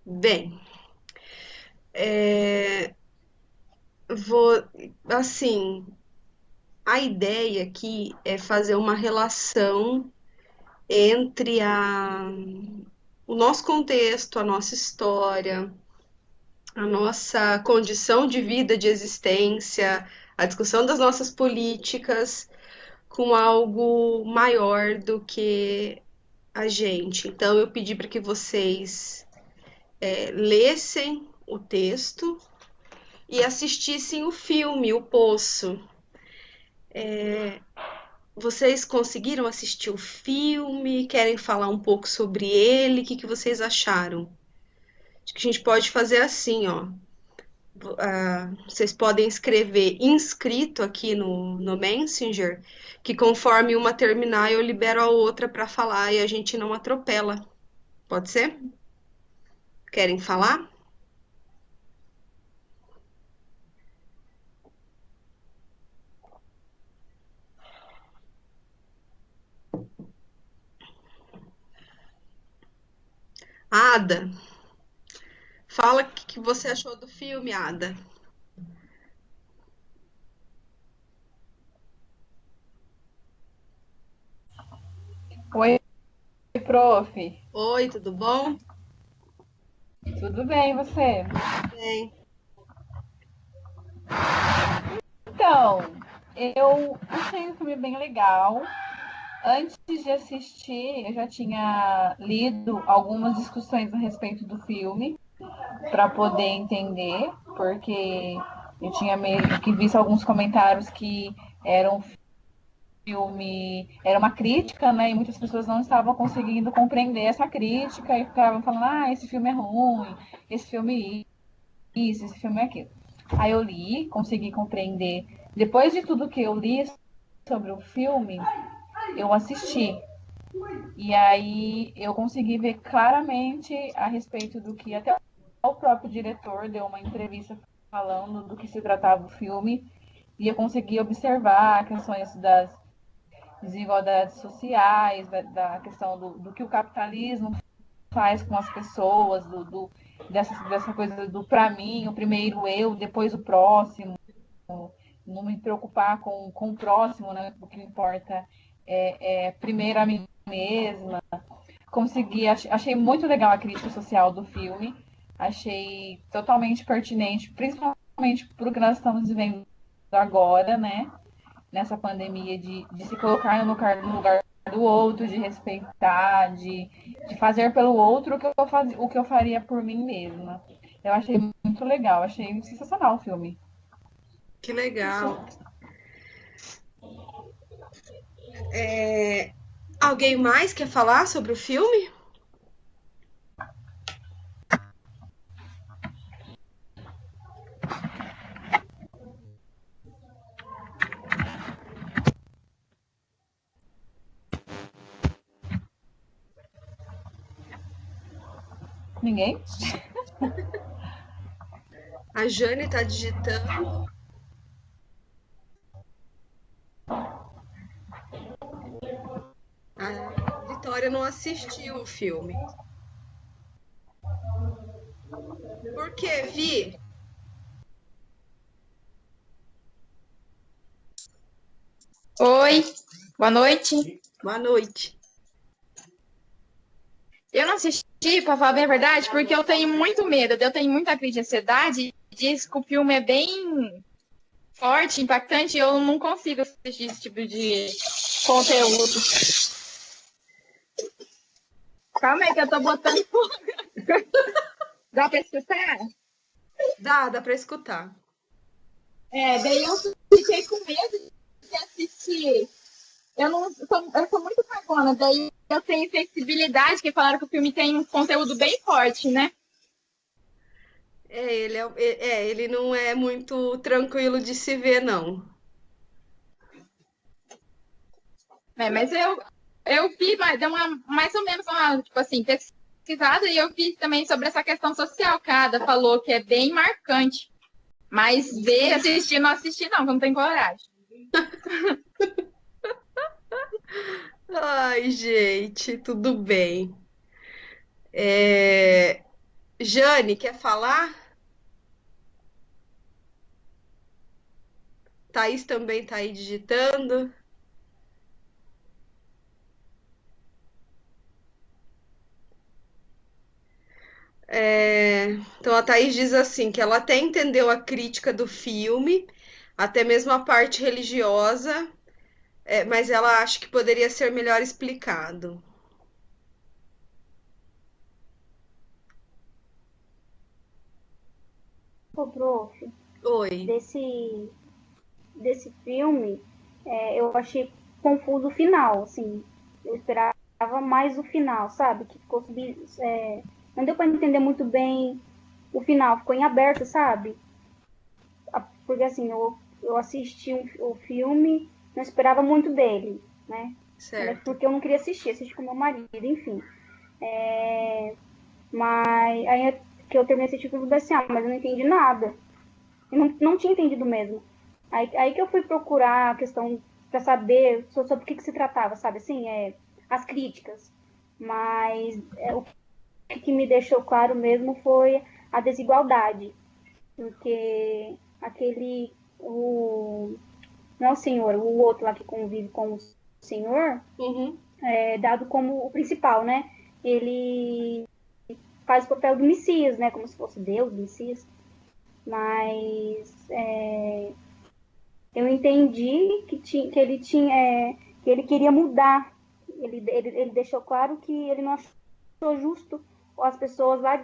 Bem, é, vou, assim, a ideia aqui é fazer uma relação entre o nosso contexto, a nossa história, a nossa condição de vida, de existência, a discussão das nossas políticas com algo maior do que a gente. Então, eu pedi para que vocês lessem o texto e assistissem o filme, O Poço. Vocês conseguiram assistir o filme? Querem falar um pouco sobre ele? O que vocês acharam? Acho que a gente pode fazer assim, ó. Vocês podem escrever inscrito aqui no Messenger, que conforme uma terminar, eu libero a outra para falar e a gente não atropela. Pode ser? Querem falar? Ada, fala o que você achou do filme, Ada. Oi, prof. Oi, tudo bom? Tudo bem, e você? Bem. Então, eu achei o filme bem legal. Antes de assistir, eu já tinha lido algumas discussões a respeito do filme para poder entender, porque eu tinha meio que visto alguns comentários que era um filme, era uma crítica, né? E muitas pessoas não estavam conseguindo compreender essa crítica e ficavam falando: ah, esse filme é ruim, esse filme isso, esse filme é aquilo. Aí eu li, consegui compreender. Depois de tudo que eu li sobre o filme, eu assisti. E aí eu consegui ver claramente a respeito do que até o próprio diretor deu uma entrevista falando do que se tratava o filme. E eu consegui observar questões das desigualdades sociais, da questão do que o capitalismo faz com as pessoas, dessa coisa do para mim, o primeiro eu, depois o próximo, não me preocupar com o próximo, né? O que importa é primeiro a mim mesma. Consegui, achei muito legal a crítica social do filme, achei totalmente pertinente, principalmente para o que nós estamos vivendo agora, né? Nessa pandemia de se colocar no lugar do outro, de respeitar, de fazer pelo outro o que eu faria por mim mesma. Eu achei muito legal, achei sensacional o filme. Que legal. É, alguém mais quer falar sobre o filme? Ninguém? A Jane está digitando. A Vitória não assistiu o filme. Por quê, Vi? Oi, boa noite. Boa noite. Eu não assisti, pra falar bem a verdade, porque eu tenho muito medo, eu tenho muita crise de ansiedade. Diz que o filme é bem forte, impactante, e eu não consigo assistir esse tipo de conteúdo. Calma aí que eu tô botando. Dá pra escutar? Dá pra escutar. Daí eu fiquei com medo de assistir. Eu sou muito cagona, daí eu tenho sensibilidade, que falaram que o filme tem um conteúdo bem forte, né? Ele não é muito tranquilo de se ver, não. Mas eu vi, deu uma, mais ou menos uma, tipo assim, pesquisada e eu vi também sobre essa questão social. Cada falou que é bem marcante. Mas ver, assistir, não assistir, não, que eu não tenho coragem. Ai, gente, tudo bem. É, Jane, quer falar? Thaís também tá aí digitando. Então a Thaís diz assim, que ela até entendeu a crítica do filme, até mesmo a parte religiosa, mas ela acha que poderia ser melhor explicado. Ô, prof, Oi. desse filme, eu achei confuso o final, assim. Eu esperava mais o final, sabe? Que ficou não deu para entender muito bem o final, ficou em aberto, sabe? Porque assim, eu assisti o filme, não esperava muito dele, né? Mas Certo. porque eu não queria assisti com meu marido, enfim. Mas aí que eu terminei de assistir o filme, eu falei assim, mas eu não entendi nada. Eu não tinha entendido mesmo. Aí que eu fui procurar a questão para saber sobre o que se tratava, sabe? Assim, as críticas. Mas o que me deixou claro mesmo foi a desigualdade. Porque não é o senhor, o outro lá que convive com o senhor, Uhum. é dado como o principal, né? Ele faz o papel do Messias, né? Como se fosse Deus, Messias. Mas eu entendi que ele tinha, que ele queria mudar. Ele deixou claro que ele não achou justo as pessoas lá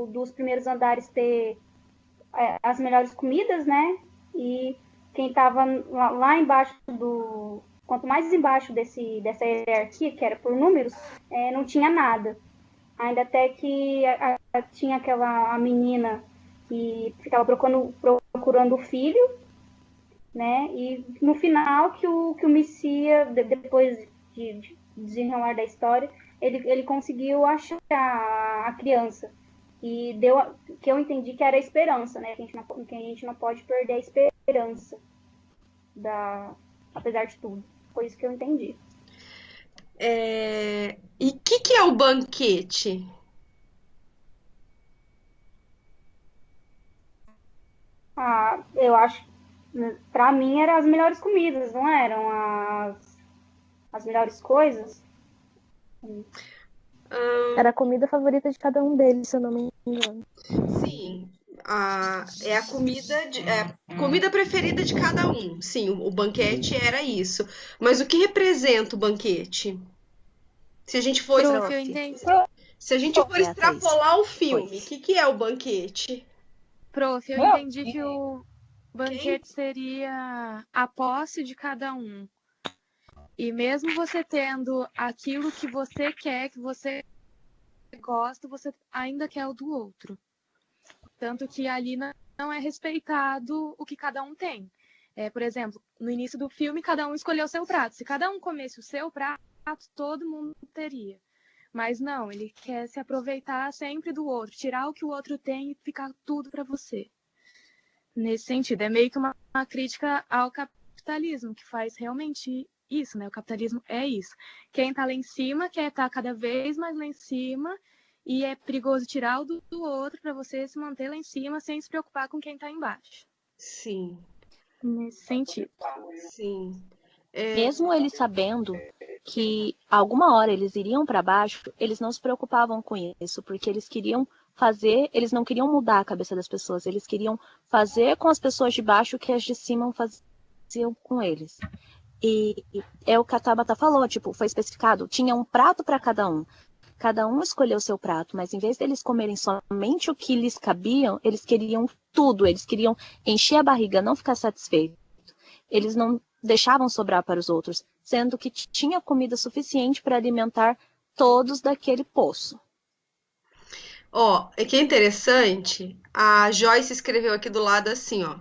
dos primeiros andares ter as melhores comidas, né? E quem estava lá embaixo quanto mais embaixo dessa hierarquia, que era por números, não tinha nada. Ainda até que tinha a menina que ficava procurando o filho, né? E no final que o Messias, depois de desenrolar da história, ele conseguiu achar a criança. E deu que eu entendi que era a esperança, né? Que a gente não pode perder a esperança apesar de tudo. Foi isso que eu entendi. E o que é o banquete? Eu acho, pra mim eram as melhores comidas, não eram as melhores coisas? Era a comida favorita de cada um deles, se eu não me engano. Sim, é a comida preferida de cada um. Sim, o banquete era isso. Mas o que representa o banquete? Se a gente for, Prof, eu entendi. se a gente for É, Thaís. extrapolar o filme, Oi. o que é o banquete? Prof, eu entendi que o banquete seria a posse de cada um. E mesmo você tendo aquilo que você quer, que você gosta, você ainda quer o do outro. Tanto que ali não é respeitado o que cada um tem. Por exemplo, no início do filme, cada um escolheu o seu prato. Se cada um comesse o seu prato, todo mundo teria. Mas não, ele quer se aproveitar sempre do outro, tirar o que o outro tem e ficar tudo para você. Nesse sentido, é meio que uma crítica ao capitalismo, que faz realmente isso, né? O capitalismo é isso. Quem tá lá em cima quer estar cada vez mais lá em cima e é perigoso tirar o do outro para você se manter lá em cima sem se preocupar com quem tá embaixo. Sim, Nesse sentido. sim. Mesmo eles sabendo que alguma hora eles iriam para baixo, eles não se preocupavam com isso, porque eles não queriam mudar a cabeça das pessoas, eles queriam fazer com as pessoas de baixo o que as de cima faziam com eles. E é o que a Tabata falou, tipo, foi especificado, tinha um prato para cada um. Cada um escolheu seu prato, mas em vez deles comerem somente o que lhes cabiam, eles queriam tudo, eles queriam encher a barriga, não ficar satisfeitos. Eles não deixavam sobrar para os outros, sendo que tinha comida suficiente para alimentar todos daquele poço. É que é interessante, a Joyce escreveu aqui do lado assim, ó.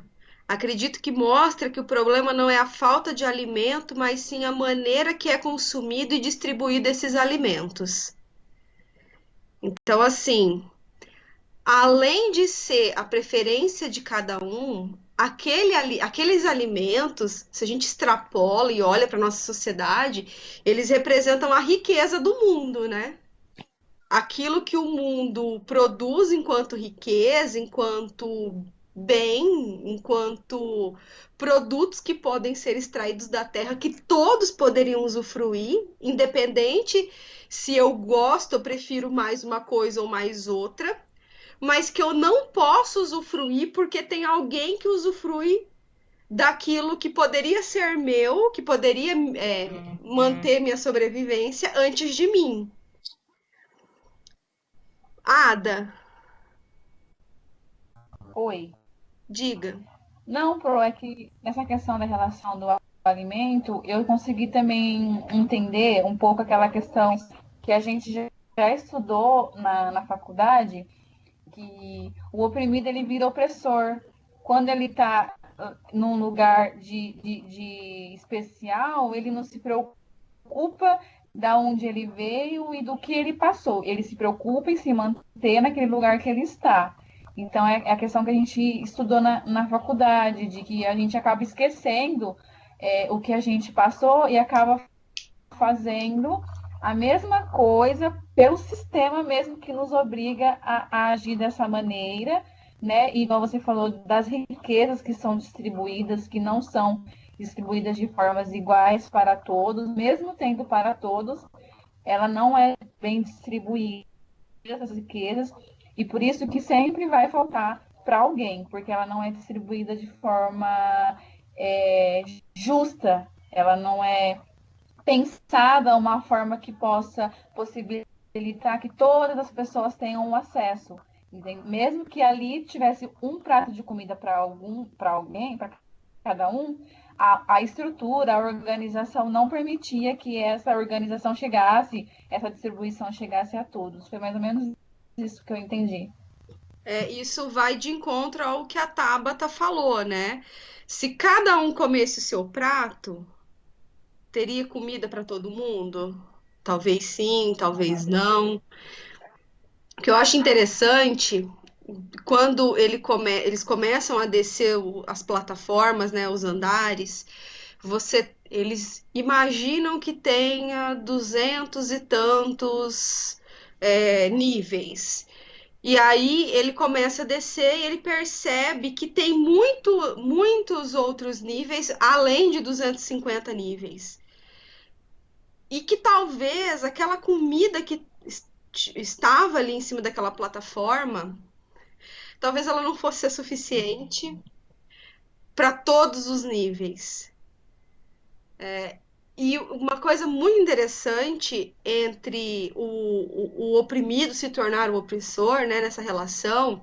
Acredito que mostra que o problema não é a falta de alimento, mas sim a maneira que é consumido e distribuído esses alimentos. Então, assim, além de ser a preferência de cada um, aqueles alimentos, se a gente extrapola e olha para nossa sociedade, eles representam a riqueza do mundo, né? aquilo que o mundo produz enquanto riqueza, enquanto bem, enquanto produtos que podem ser extraídos da terra, que todos poderiam usufruir, independente se eu gosto, eu prefiro mais uma coisa ou mais outra, mas que eu não posso usufruir porque tem alguém que usufrui daquilo que poderia ser meu, que poderia manter minha sobrevivência antes de mim. Ada, Oi. diga. Não, Pro, é que nessa questão da relação do alimento, eu consegui também entender um pouco aquela questão que a gente já estudou na faculdade, que o oprimido ele vira opressor. Quando ele está num lugar de especial, ele não se preocupa da onde ele veio e do que ele passou. Ele se preocupa em se manter naquele lugar que ele está. Então, é a questão que a gente estudou na faculdade, de que a gente acaba esquecendo o que a gente passou e acaba fazendo a mesma coisa pelo sistema mesmo que nos obriga a agir dessa maneira, né? E igual você falou das riquezas que são distribuídas, que não são distribuídas de formas iguais para todos, mesmo tendo para todos, ela não é bem distribuída, essas riquezas, e por isso que sempre vai faltar para alguém, porque ela não é distribuída de forma justa, ela não é pensada uma forma que possa possibilitar que todas as pessoas tenham um acesso. Entende? Mesmo que ali tivesse um prato de comida para alguém, para cada um, a estrutura, a organização não permitia que essa organização chegasse, essa distribuição chegasse a todos. Foi mais ou menos isso que eu entendi. Isso vai de encontro ao que a Tabata falou, né? Se cada um comesse o seu prato, teria comida para todo mundo? Talvez sim, talvez não. O que eu acho interessante, quando eles começam a descer as plataformas, né, os andares, eles imaginam que tenha 200 e tantos níveis. E aí ele começa a descer e ele percebe que tem muitos outros níveis além de 250 níveis. E que talvez aquela comida que estava ali em cima daquela plataforma, talvez ela não fosse suficiente para todos os níveis. E uma coisa muito interessante entre o oprimido se tornar o opressor, né, nessa relação,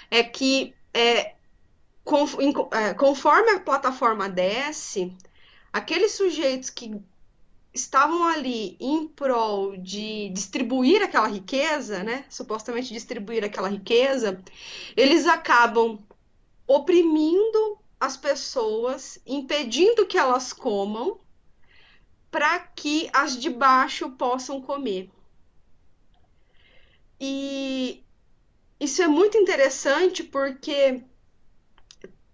é que conforme a plataforma desce, aqueles sujeitos que estavam ali em prol de distribuir aquela riqueza, né, supostamente distribuir aquela riqueza, eles acabam oprimindo as pessoas, impedindo que elas comam, para que as de baixo possam comer. E isso é muito interessante porque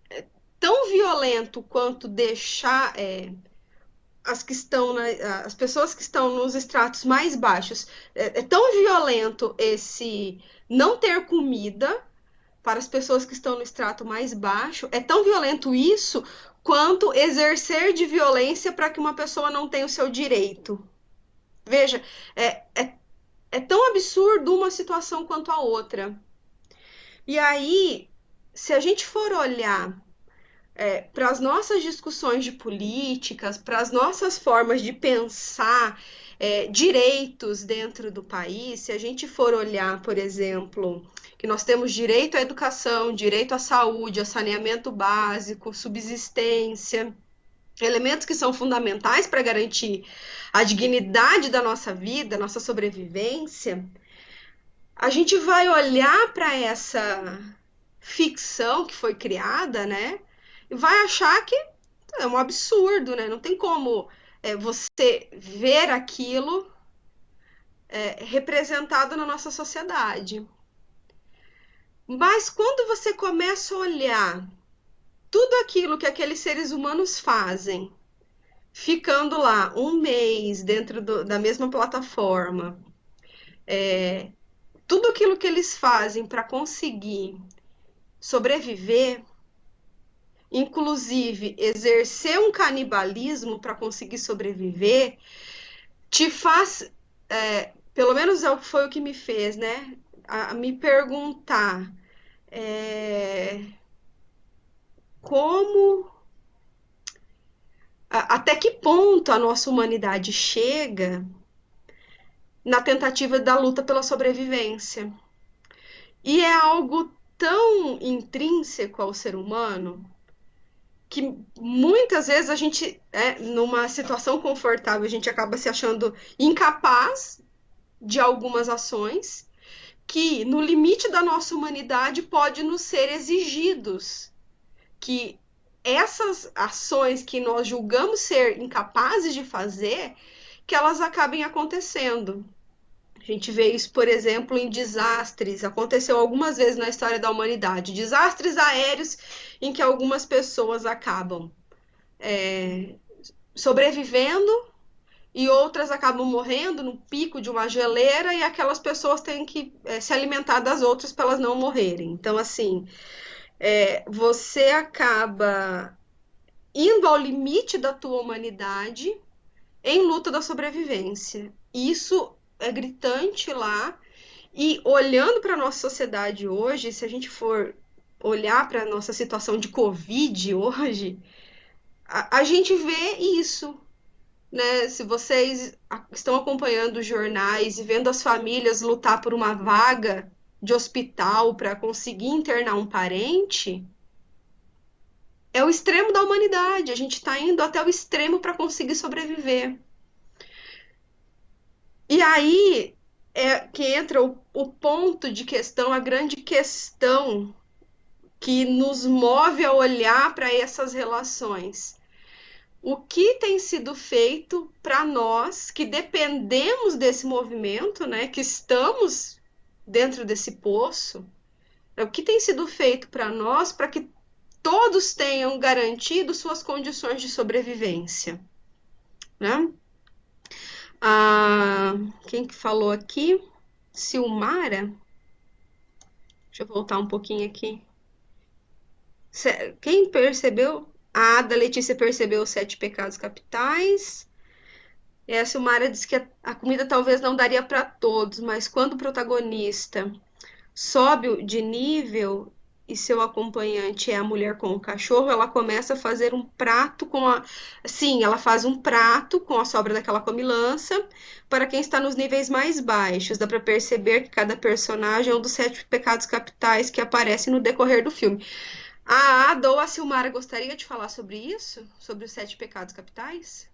é tão violento quanto deixar as pessoas que estão nos estratos mais baixos, é tão violento esse não ter comida para as pessoas que estão no extrato mais baixo, é tão violento isso quanto exercer de violência para que uma pessoa não tenha o seu direito. Veja, é tão absurdo uma situação quanto a outra. E aí, se a gente for olhar para as nossas discussões de políticas, para as nossas formas de pensar direitos dentro do país, se a gente for olhar, por exemplo, que nós temos direito à educação, direito à saúde, a saneamento básico, subsistência, elementos que são fundamentais para garantir a dignidade da nossa vida, nossa sobrevivência, a gente vai olhar para essa ficção que foi criada, né? E vai achar que é um absurdo, né? Não tem como você ver aquilo representado na nossa sociedade. Mas quando você começa a olhar tudo aquilo que aqueles seres humanos fazem, ficando lá um mês dentro da mesma plataforma, Tudo aquilo que eles fazem para conseguir sobreviver, inclusive exercer um canibalismo para conseguir sobreviver, te faz, pelo menos foi o que me fez, né? A me perguntar como, até que ponto a nossa humanidade chega na tentativa da luta pela sobrevivência. E é algo tão intrínseco ao ser humano que muitas vezes a gente, numa situação confortável, a gente acaba se achando incapaz de algumas ações que, no limite da nossa humanidade, pode nos ser exigidos. Que essas ações que nós julgamos ser incapazes de fazer, que elas acabem acontecendo. A gente vê isso, por exemplo, em desastres. Aconteceu algumas vezes na história da humanidade. Desastres aéreos em que algumas pessoas acabam sobrevivendo e outras acabam morrendo no pico de uma geleira e aquelas pessoas têm que se alimentar das outras para elas não morrerem. Então, assim, você acaba indo ao limite da tua humanidade em luta da sobrevivência. Isso é gritante lá. E olhando para a nossa sociedade hoje, se a gente for olhar para a nossa situação de Covid hoje, a gente vê isso, né? Se vocês estão acompanhando os jornais e vendo as famílias lutar por uma vaga de hospital para conseguir internar um parente, é o extremo da humanidade. A gente está indo até o extremo para conseguir sobreviver. E aí é que entra o ponto de questão, a grande questão que nos move a olhar para essas relações. O que tem sido feito para nós que dependemos desse movimento, né, que estamos dentro desse poço, o que tem sido feito para nós para que todos tenham garantido suas condições de sobrevivência, né? Quem que falou aqui? Silmara? Deixa eu voltar um pouquinho aqui. Quem percebeu? A da Letícia percebeu os 7 pecados capitais. E a Silmara disse que a comida talvez não daria para todos, mas quando o protagonista sobe de nível e seu acompanhante é a mulher com o cachorro, ela começa a fazer um prato com a... Sim, ela faz um prato com a sobra daquela comilança para quem está nos níveis mais baixos. Dá para perceber que cada personagem é um dos 7 pecados capitais que aparecem no decorrer do filme. A Ada ou a Silmara gostaria de falar sobre isso? Sobre os 7 pecados capitais?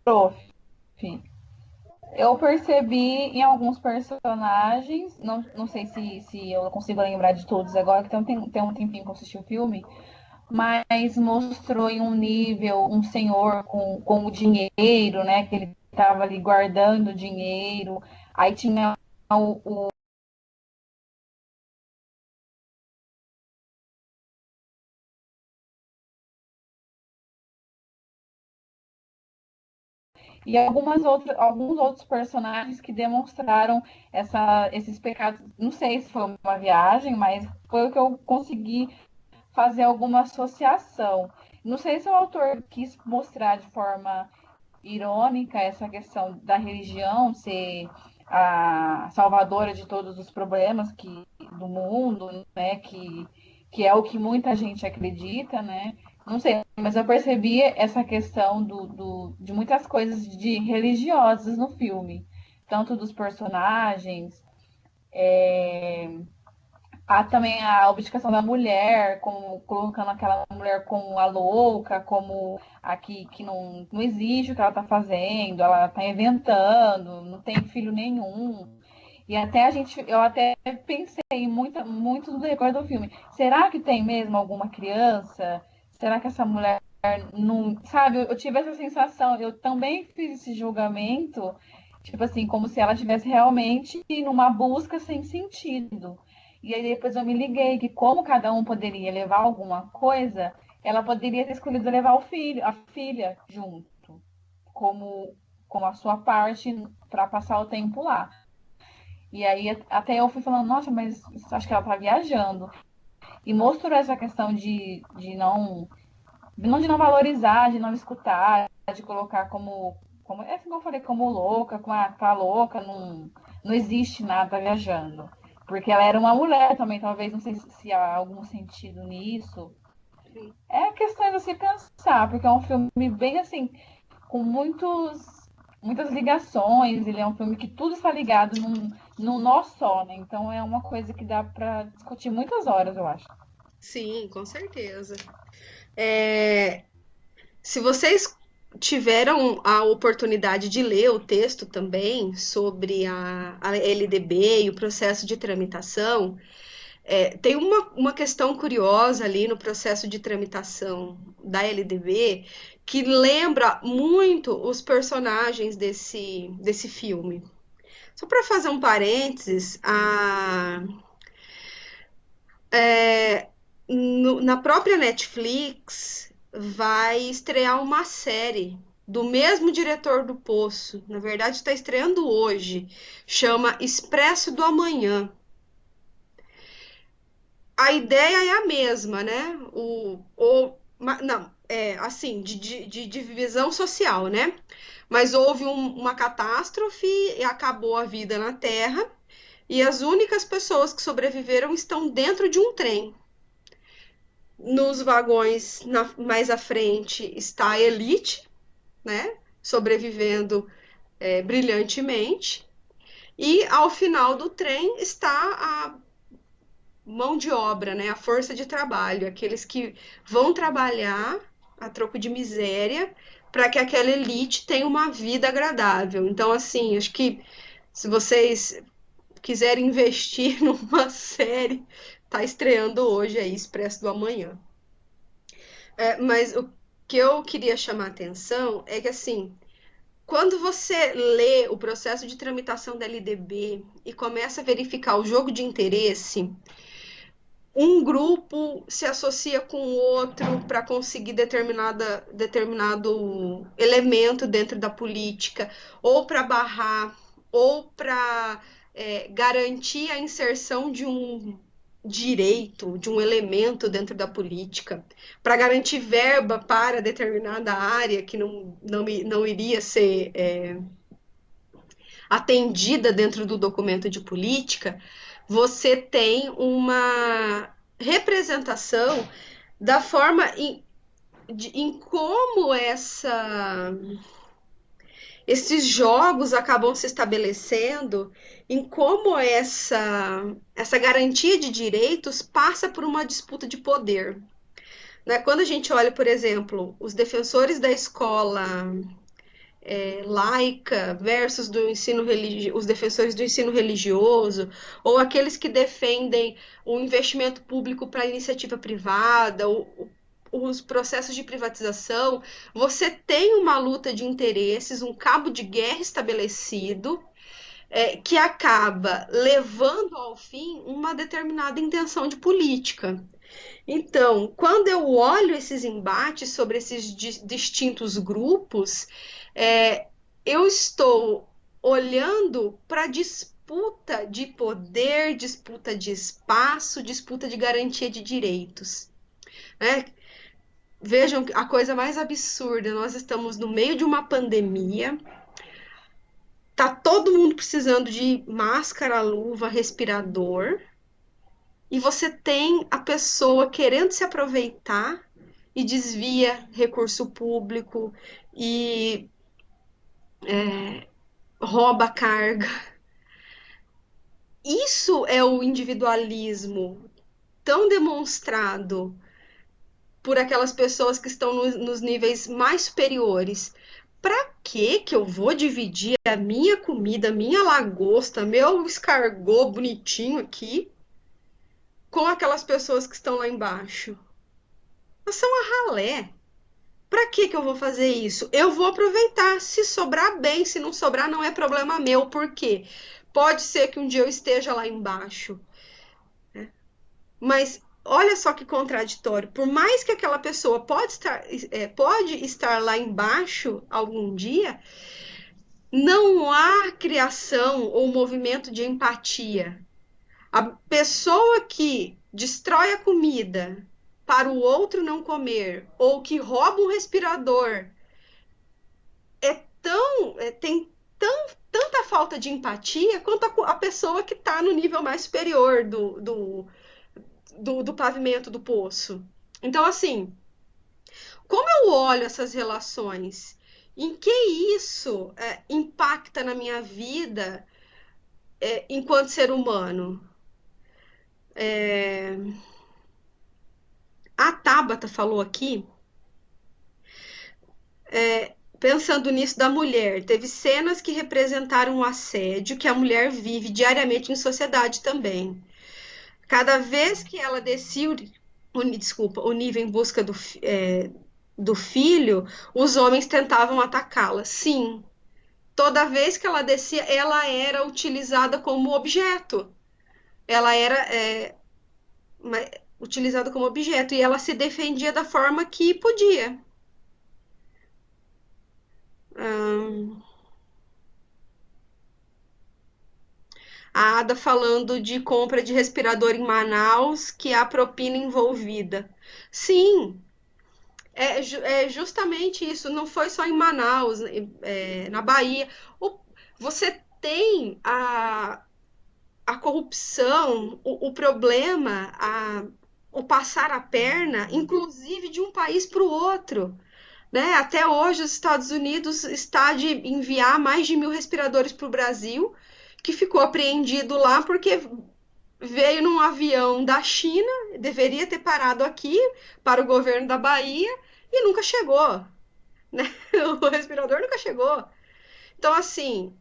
Prof. Eu percebi em alguns personagens, não sei se eu consigo lembrar de todos agora, que tem um tempinho que eu assisti o filme, mas mostrou em um nível um senhor com o dinheiro, né? Que ele estava ali guardando o dinheiro. Aí tinha o e alguns outros personagens que demonstraram esses pecados. Não sei se foi uma viagem, mas foi o que eu consegui fazer alguma associação. Não sei se o autor quis mostrar de forma irônica essa questão da religião ser a salvadora de todos os problemas do mundo, né? Que é o que muita gente acredita, né? Não sei, mas eu percebi essa questão de muitas coisas de religiosas no filme, tanto dos personagens, há também a objetificação da mulher, como colocando aquela mulher como a louca, como a que não existe o que ela está fazendo, ela está inventando, não tem filho nenhum. E eu até pensei muito no decorrer do filme. Será que tem mesmo alguma criança? Será que essa mulher não. Sabe, eu tive essa sensação, eu também fiz esse julgamento, tipo assim, como se ela estivesse realmente numa busca sem sentido. E aí depois eu me liguei que como cada um poderia levar alguma coisa, ela poderia ter escolhido levar a filha junto. como a sua parte para passar o tempo lá. E aí até eu fui falando, nossa, mas acho que ela tá viajando. E mostrou essa questão de não valorizar, de não escutar, de colocar como é como eu falei, como louca, tá louca, não existe nada, tá viajando. Porque ela era uma mulher também, talvez, não sei se há algum sentido nisso. É questão de você pensar, porque é um filme bem assim, com muitas ligações, ele é um filme que tudo está ligado num nó só, né? Então é uma coisa que dá para discutir muitas horas, eu acho. Sim, com certeza. É, se vocês tiveram a oportunidade de ler o texto também sobre a LDB e o processo de tramitação, tem uma questão curiosa ali no processo de tramitação da LDB que lembra muito os personagens desse filme. Só para fazer um parênteses, na própria Netflix vai estrear uma série do mesmo diretor do Poço. Na verdade, está estreando hoje. Chama Expresso do Amanhã. A ideia é a mesma, né? Não, assim, de divisão social, né? Mas houve uma catástrofe e acabou a vida na Terra. E as únicas pessoas que sobreviveram estão dentro de um trem. Nos vagões mais à frente está a elite, né? Sobrevivendo brilhantemente. E ao final do trem está a mão de obra, né? A força de trabalho, aqueles que vão trabalhar a troco de miséria para que aquela elite tenha uma vida agradável. Então, assim, acho que se vocês quiserem investir numa série, tá estreando hoje aí, Expresso do Amanhã. Mas o que eu queria chamar a atenção é que, assim, quando você lê o processo de tramitação da LDB e começa a verificar o jogo de interesse, um grupo se associa com o outro para conseguir determinado elemento dentro da política, ou para barrar, ou para garantir a inserção de um direito, de um elemento dentro da política, para garantir verba para determinada área que não iria ser atendida dentro do documento de política, você tem uma representação da forma em como esses jogos acabam se estabelecendo, em como essa garantia de direitos passa por uma disputa de poder. Né? Quando a gente olha, por exemplo, os defensores da escola laica versus os defensores do ensino religioso, ou aqueles que defendem o investimento público para a iniciativa privada, os processos de privatização, você tem uma luta de interesses, um cabo de guerra estabelecido, que acaba levando ao fim uma determinada intenção de política. Então, quando eu olho esses embates sobre esses distintos grupos, eu estou olhando para disputa de poder, disputa de espaço, disputa de garantia de direitos. Né? Vejam a coisa mais absurda, nós estamos no meio de uma pandemia, tá todo mundo precisando de máscara, luva, respirador, e você tem a pessoa querendo se aproveitar e desvia recurso público e rouba carga. Isso é o individualismo tão demonstrado por aquelas pessoas que estão nos níveis mais superiores. Para que eu vou dividir a minha comida, minha lagosta, meu escargot bonitinho aqui com aquelas pessoas que estão lá embaixo? Elas são a ralé. Para que eu vou fazer isso? Eu vou aproveitar. Se sobrar, bem. Se não sobrar, não é problema meu. Por quê? Pode ser que um dia eu esteja lá embaixo. Mas olha só que contraditório. Por mais que aquela pessoa pode estar lá embaixo algum dia, não há criação ou movimento de empatia. A pessoa que destrói a comida para o outro não comer, ou que rouba um respirador, tem tanta falta de empatia quanto a pessoa que está no nível mais superior do pavimento do poço. Então, assim, como eu olho essas relações? Em que isso impacta na minha vida enquanto ser humano? A Tabata falou aqui, pensando nisso da mulher, teve cenas que representaram o assédio que a mulher vive diariamente em sociedade também. Cada vez que ela descia o nível em busca do filho, os homens tentavam atacá-la. Sim, toda vez que ela descia, ela era utilizada como objeto. Ela era utilizada como objeto e ela se defendia da forma que podia. A Ada falando de compra de respirador em Manaus, que há propina envolvida. Sim, é justamente isso. Não foi só em Manaus, na Bahia. Você tem a corrupção, o problema, o passar a perna, inclusive de um país para o outro. Né? Até hoje, os Estados Unidos está de enviar mais de 1.000 respiradores para o Brasil, que ficou apreendido lá porque veio num avião da China, deveria ter parado aqui para o governo da Bahia e nunca chegou. Né? O respirador nunca chegou. Então, assim,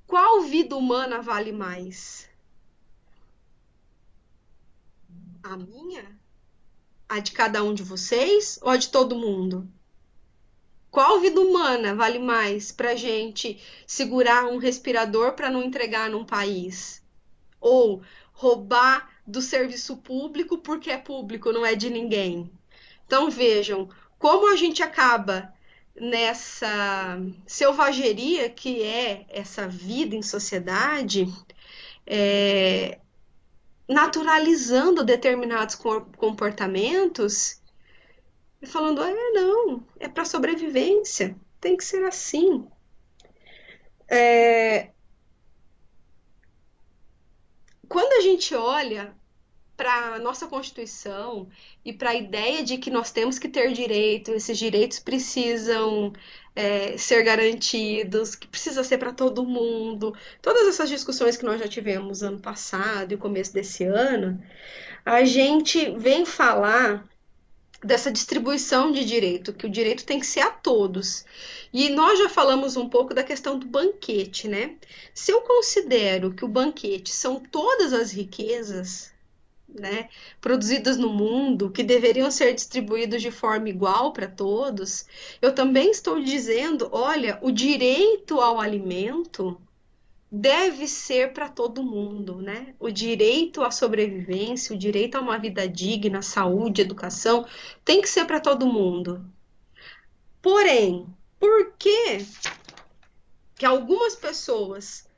qual vida humana vale mais? A minha? A de cada um de vocês ou a de todo mundo? Qual vida humana vale mais para a gente segurar um respirador para não entregar num país? Ou roubar do serviço público porque é público, não é de ninguém? Então vejam como a gente acaba nessa selvageria que é essa vida em sociedade, naturalizando determinados comportamentos e falando, não, é para sobrevivência, tem que ser assim. Quando a gente olha para a nossa Constituição e para a ideia de que nós temos que ter direito, esses direitos precisam ser garantidos, que precisa ser para todo mundo, todas essas discussões que nós já tivemos ano passado e começo desse ano, a gente vem falar dessa distribuição de direito, que o direito tem que ser a todos. E nós já falamos um pouco da questão do banquete, né? Se eu considero que o banquete são todas as riquezas, né, produzidas no mundo, que deveriam ser distribuídas de forma igual para todos, eu também estou dizendo, olha, o direito ao alimento deve ser para todo mundo, né? O direito à sobrevivência, o direito a uma vida digna, saúde, educação, tem que ser para todo mundo. Porém, por que algumas pessoas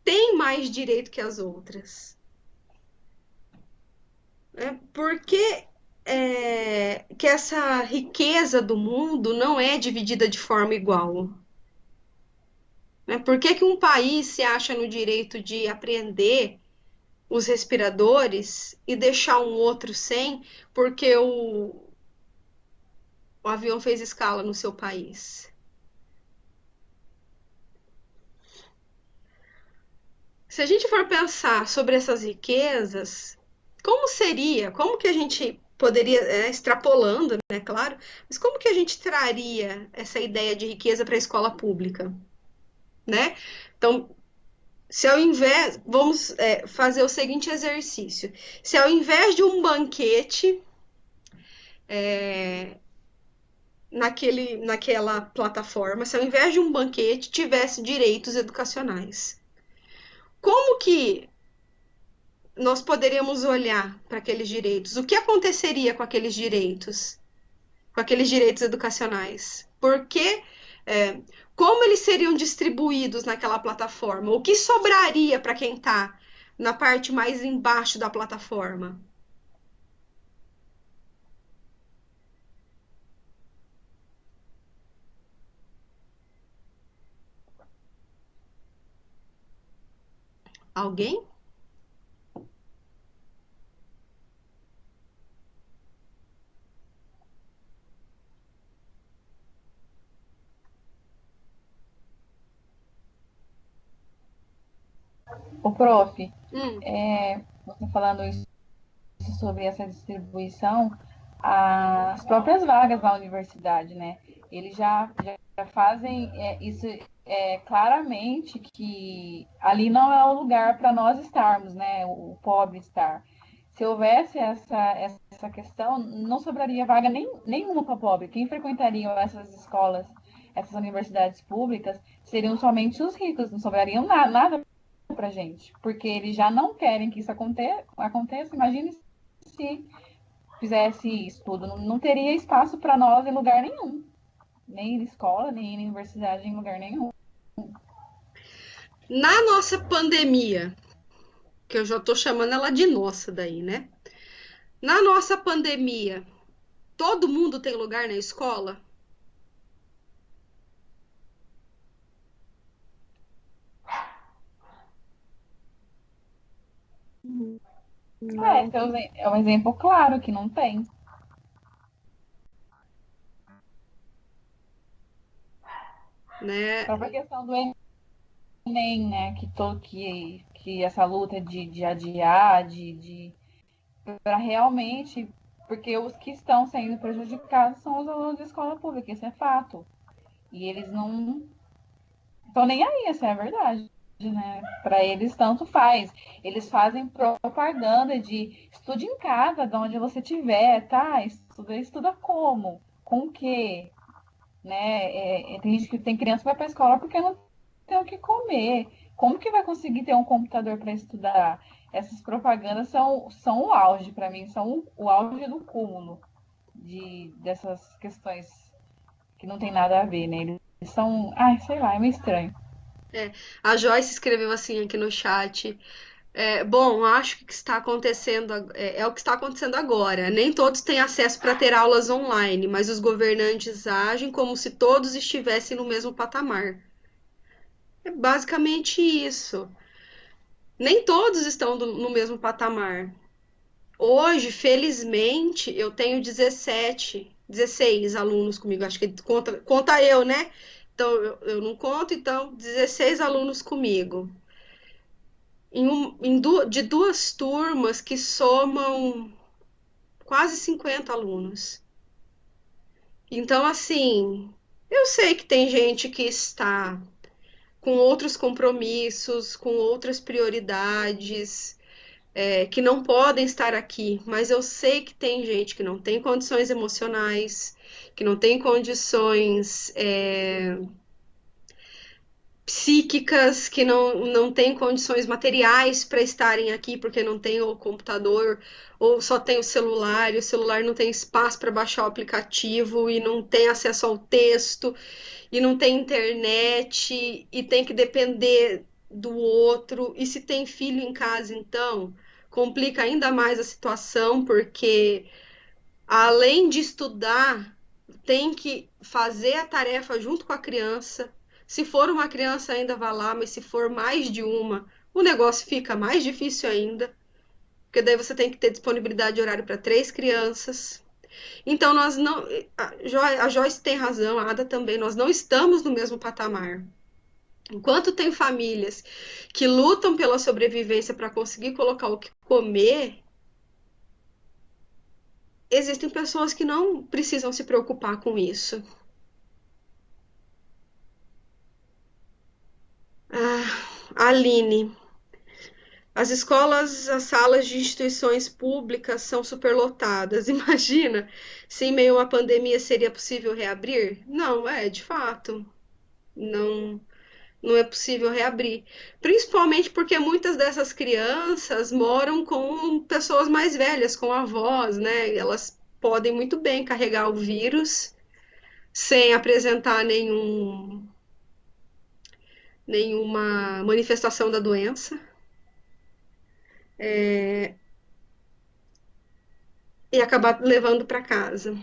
têm mais direito que as outras? Por que que essa riqueza do mundo não é dividida de forma igual? Por que um país se acha no direito de apreender os respiradores e deixar um outro sem, porque o avião fez escala no seu país? Se a gente for pensar sobre essas riquezas, como que a gente poderia, extrapolando, né, claro, mas como que a gente traria essa ideia de riqueza para a escola pública? Né? Então, se ao invés, vamos fazer o seguinte exercício: se ao invés de um banquete naquela plataforma, se ao invés de um banquete tivesse direitos educacionais, como que nós poderíamos olhar para aqueles direitos? O que aconteceria com aqueles direitos? Com aqueles direitos educacionais? Por que, como eles seriam distribuídos naquela plataforma? O que sobraria para quem está na parte mais embaixo da plataforma? Alguém? O prof, Hum. você falando isso sobre essa distribuição, as próprias vagas na universidade, né? Eles já fazem isso claramente que ali não é o lugar para nós estarmos, né? O pobre estar. Se houvesse essa questão, não sobraria vaga nenhuma para pobre. Quem frequentaria essas escolas, essas universidades públicas, seriam somente os ricos, não sobrariam nada para gente, porque eles já não querem que isso aconteça. Imagine se fizesse isso tudo, não teria espaço para nós em lugar nenhum, nem na escola, nem na universidade, em lugar nenhum. Na nossa pandemia, que eu já estou chamando ela de nossa daí, né? Na nossa pandemia, todo mundo tem lugar na escola? É um exemplo claro que não tem. Né? A própria questão do Enem, né? Que essa luta de adiar, para realmente. Porque os que estão sendo prejudicados são os alunos de escola pública, isso é fato. E eles não estão nem aí, essa é a verdade. Né? Para eles, tanto faz. Eles fazem propaganda de estude em casa, de onde você estiver, tá? Estuda como? Com o quê? Né? Tem gente que tem criança que vai para a escola porque não tem o que comer. Como que vai conseguir ter um computador para estudar? Essas propagandas são o auge, para mim, são o auge do cúmulo dessas questões que não tem nada a ver, né? Eles são, ai, sei lá, é meio estranho. A Joyce escreveu assim aqui no chat. Bom, acho que o que está acontecendo é o que está acontecendo agora. Nem todos têm acesso para ter aulas online, mas os governantes agem como se todos estivessem no mesmo patamar. É basicamente isso. Nem todos estão no mesmo patamar. Hoje, felizmente, eu tenho 16 alunos comigo. Acho que conta eu, né? Então, eu não conto, então, 16 alunos comigo. De duas turmas que somam quase 50 alunos. Então, assim, eu sei que tem gente que está com outros compromissos, com outras prioridades, que não podem estar aqui, mas eu sei que tem gente que não tem condições emocionais, que não tem condições psíquicas, que não têm condições materiais para estarem aqui porque não tem o computador ou só tem o celular, e o celular não tem espaço para baixar o aplicativo e não tem acesso ao texto e não tem internet e tem que depender do outro. E se tem filho em casa, então complica ainda mais a situação, porque além de estudar, tem que fazer a tarefa junto com a criança. Se for uma criança, ainda vá lá, mas se for mais de uma, o negócio fica mais difícil ainda, porque daí você tem que ter disponibilidade de horário para 3 crianças. Então, nós não. A Joyce tem razão, a Ada também, nós não estamos no mesmo patamar. Enquanto tem famílias que lutam pela sobrevivência para conseguir colocar o que comer, existem pessoas que não precisam se preocupar com isso. Aline, as escolas, as salas de instituições públicas são superlotadas. Imagina se em meio a uma pandemia seria possível reabrir? Não, de fato. Não, não é possível reabrir. Principalmente porque muitas dessas crianças moram com pessoas mais velhas, com avós, né? Elas podem muito bem carregar o vírus sem apresentar nenhuma manifestação da doença e acabar levando para casa.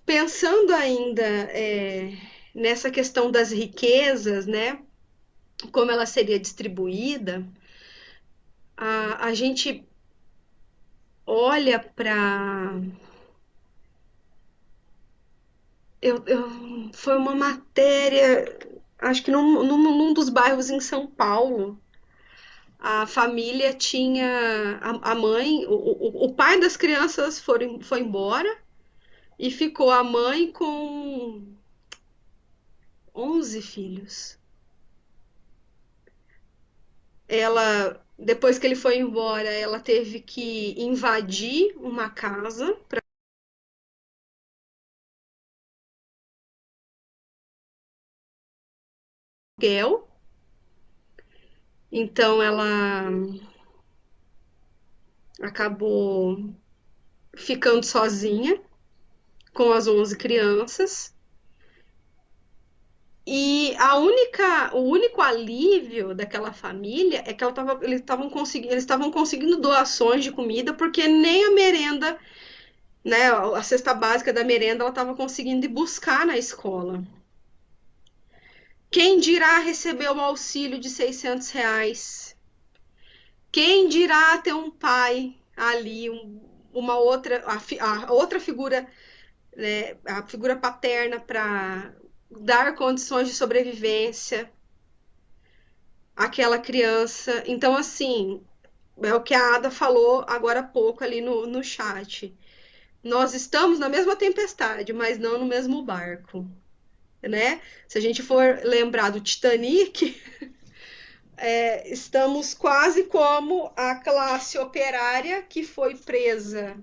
Pensando ainda nessa questão das riquezas, né? Como ela seria distribuída, a gente olha para. Foi uma matéria, acho que num dos bairros em São Paulo. A família tinha. A mãe, o pai das crianças foi embora e ficou a mãe com 11 filhos. Ela, depois que ele foi embora, ela teve que invadir uma casa para aluguel. Então ela acabou ficando sozinha com as 11 crianças. E o único alívio daquela família é que eles estavam conseguindo doações de comida, porque nem a merenda, né, a cesta básica da merenda, ela estava conseguindo ir buscar na escola. Quem dirá receber o auxílio de R$ 600? Quem dirá ter um pai ali, uma outra, a outra figura, né, a figura paterna para dar condições de sobrevivência àquela criança? Então, assim, é o que a Ada falou agora há pouco ali no chat. Nós estamos na mesma tempestade, mas não no mesmo barco, né? Se a gente for lembrar do Titanic, estamos quase como a classe operária que foi presa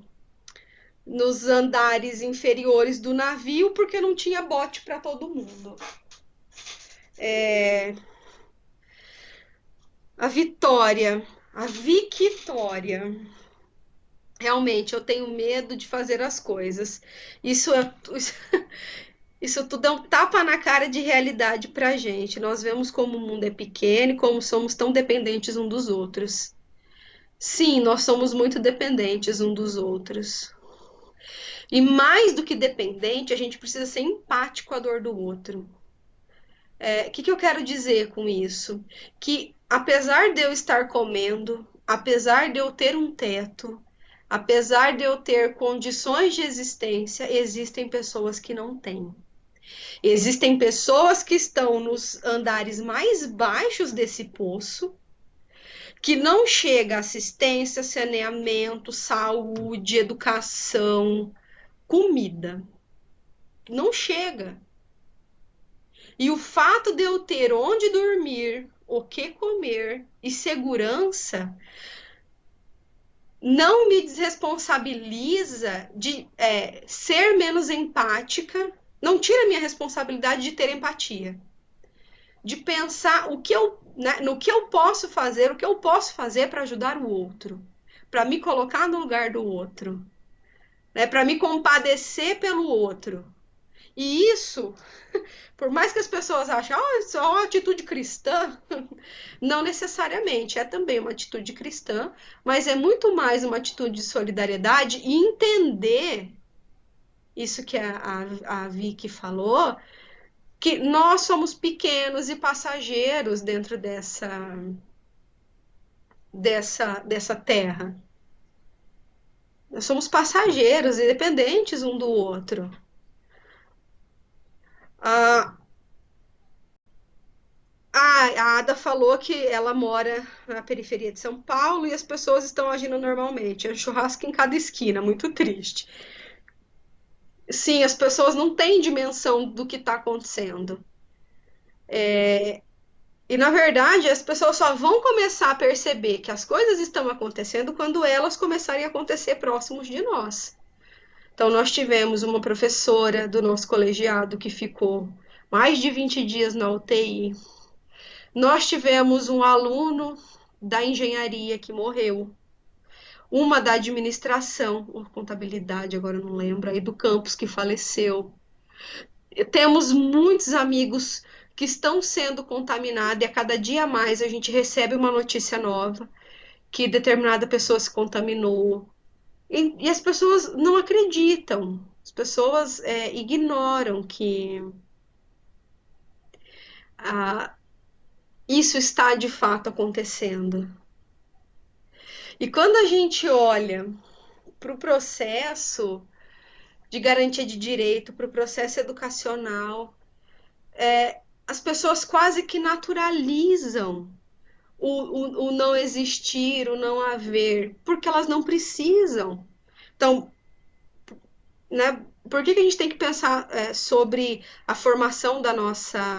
nos andares inferiores do navio porque não tinha bote para todo mundo. A Vitória, a Victória. Realmente, eu tenho medo de fazer as coisas. Isso isso tudo é um tapa na cara de realidade pra gente. Nós vemos como o mundo é pequeno e como somos tão dependentes um dos outros. Sim, nós somos muito dependentes um dos outros. E mais do que dependente, a gente precisa ser empático à dor do outro. O que eu quero dizer com isso? Que apesar de eu estar comendo, apesar de eu ter um teto, apesar de eu ter condições de existência, existem pessoas que não têm. Existem pessoas que estão nos andares mais baixos desse poço, que não chega assistência, saneamento, saúde, educação, comida. Não chega. E o fato de eu ter onde dormir, o que comer e segurança não me desresponsabiliza de ser menos empática, não tira a minha responsabilidade de ter empatia, de pensar no que eu posso fazer, o que eu posso fazer para ajudar o outro, para me colocar no lugar do outro, né, para me compadecer pelo outro. E isso, por mais que as pessoas achem, isso é uma atitude cristã, não necessariamente, é também uma atitude cristã, mas é muito mais uma atitude de solidariedade e entender isso que a Vicky falou, que nós somos pequenos e passageiros dentro dessa terra. Nós somos passageiros e dependentes um do outro. A Ada falou que ela mora na periferia de São Paulo e as pessoas estão agindo normalmente. É um churrasco em cada esquina, muito triste. Sim, as pessoas não têm dimensão do que está acontecendo. E na verdade, as pessoas só vão começar a perceber que as coisas estão acontecendo quando elas começarem a acontecer próximos de nós. Então, nós tivemos uma professora do nosso colegiado que ficou mais de 20 dias na UTI. Nós tivemos um aluno da engenharia que morreu, uma da administração, ou contabilidade, agora eu não lembro, aí do campus que faleceu. Temos muitos amigos que estão sendo contaminados e a cada dia mais a gente recebe uma notícia nova que determinada pessoa se contaminou. E as pessoas não acreditam, as pessoas ignoram que isso está de fato acontecendo. E quando a gente olha para o processo de garantia de direito, para o processo educacional, as pessoas quase que naturalizam o não existir, o não haver, porque elas não precisam. Então, né, por que a gente tem que pensar sobre a formação da nossa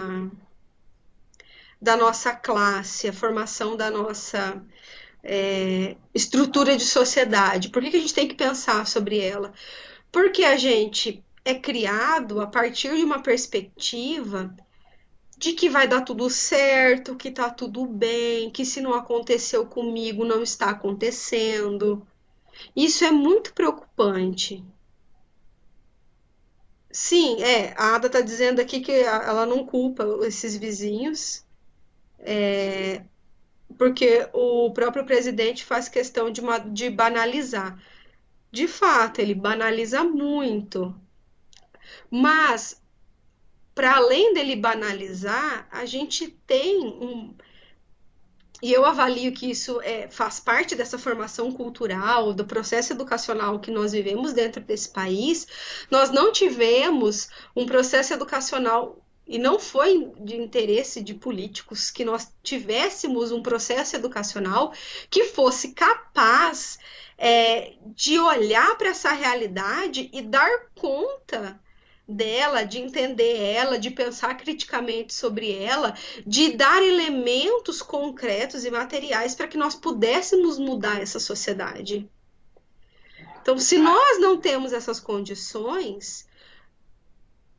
classe, a formação da nossa estrutura de sociedade? Por que a gente tem que pensar sobre ela? Porque a gente é criado a partir de uma perspectiva de que vai dar tudo certo, que tá tudo bem, que se não aconteceu comigo, não está acontecendo. Isso é muito preocupante. Sim, a Ada está dizendo aqui que ela não culpa esses vizinhos, porque o próprio presidente faz questão de banalizar. De fato, ele banaliza muito. Mas, para além dele banalizar, a gente tem e eu avalio que isso faz parte dessa formação cultural, do processo educacional que nós vivemos dentro desse país. Nós não tivemos um processo educacional, e não foi de interesse de políticos, que nós tivéssemos um processo educacional que fosse capaz de olhar para essa realidade e dar conta dela, de entender ela, de pensar criticamente sobre ela, de dar elementos concretos e materiais para que nós pudéssemos mudar essa sociedade. Então, se nós não temos essas condições,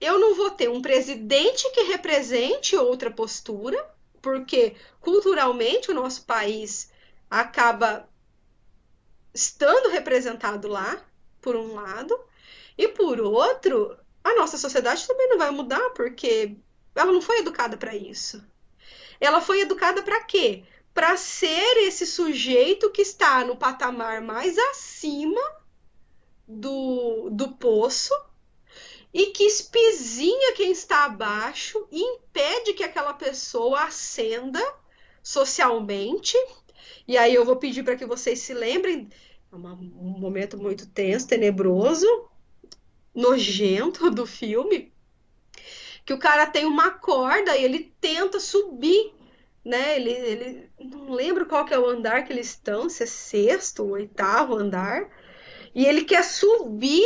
eu não vou ter um presidente que represente outra postura, porque culturalmente o nosso país acaba estando representado lá, por um lado, e por outro, a nossa sociedade também não vai mudar, porque ela não foi educada para isso. Ela foi educada para quê? Para ser esse sujeito que está no patamar mais acima do poço e que espizinha quem está abaixo e impede que aquela pessoa ascenda socialmente. E aí eu vou pedir para que vocês se lembrem, é um momento muito tenso, tenebroso, nojento do filme, que o cara tem uma corda e ele tenta subir, né? Ele não lembro qual que é o andar que eles estão, se é sexto ou oitavo andar, e ele quer subir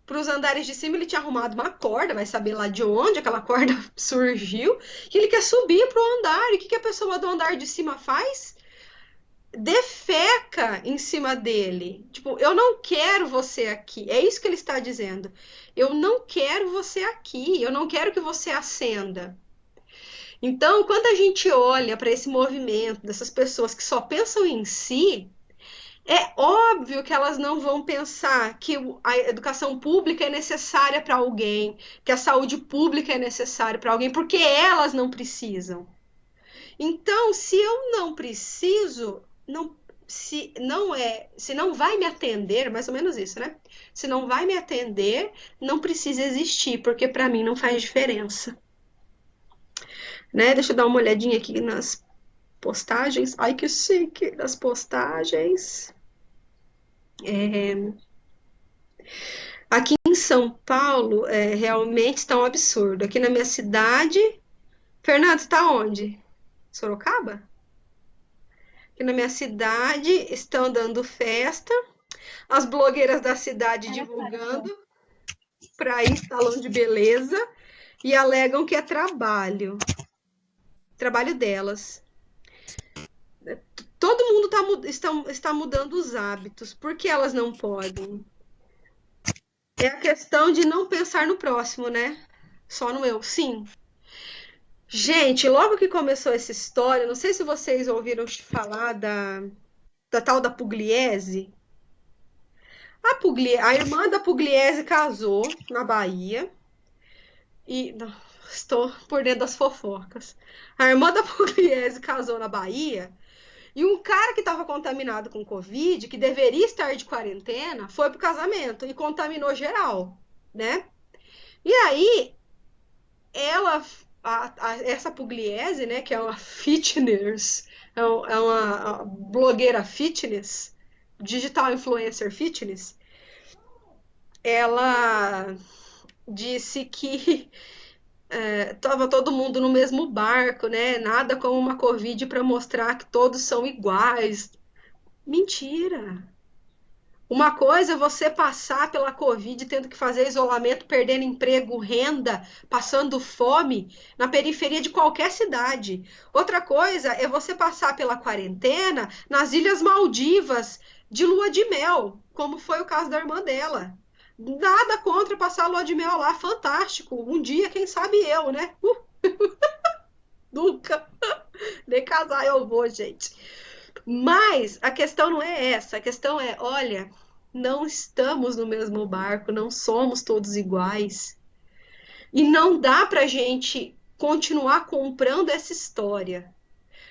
para os andares de cima. Ele tinha arrumado uma corda, vai saber lá de onde aquela corda surgiu, e ele quer subir para o andar. E o que a pessoa do andar de cima faz? Defeca em cima dele. Tipo, eu não quero você aqui. É isso que ele está dizendo. Eu não quero você aqui. Eu não quero que você ascenda. Então, quando a gente olha para esse movimento dessas pessoas que só pensam em si, é óbvio que elas não vão pensar que a educação pública é necessária para alguém, que a saúde pública é necessária para alguém, porque elas não precisam. Se eu não preciso, se não vai me atender, mais ou menos isso, né? Se não vai me atender, não precisa existir, porque para mim não faz diferença. Né? Deixa eu dar uma olhadinha aqui nas postagens. Ai, que chique! Das postagens. Aqui em São Paulo, realmente está um absurdo. Aqui na minha cidade... Fernando, está onde? Sorocaba? Aqui na minha cidade estão dando festa, as blogueiras da cidade divulgando para ir salão de beleza e alegam que é trabalho delas. Todo mundo está mudando os hábitos, por que elas não podem? É a questão de não pensar no próximo, né? Só no eu, sim. Gente, logo que começou essa história, não sei se vocês ouviram falar da tal da Pugliese. A irmã da Pugliese casou na Bahia e não, estou por dentro das fofocas. A irmã da Pugliese casou na Bahia e um cara que estava contaminado com Covid, que deveria estar de quarentena, foi pro casamento e contaminou geral, né? E aí ela, essa Pugliese, né, que é uma fitness, é uma blogueira fitness, digital influencer fitness, ela disse que estava todo mundo no mesmo barco, né? Nada como uma Covid para mostrar que todos são iguais. Mentira! Uma coisa é você passar pela Covid tendo que fazer isolamento, perdendo emprego, renda, passando fome na periferia de qualquer cidade. Outra coisa é você passar pela quarentena nas Ilhas Maldivas de lua de mel, como foi o caso da irmã dela. Nada contra passar a lua de mel lá, fantástico. Um dia, quem sabe eu, né? Nunca. Nem casar eu vou, gente. Mas a questão não é essa. A questão é, olha, não estamos no mesmo barco, não somos todos iguais. E não dá pra gente continuar comprando essa história.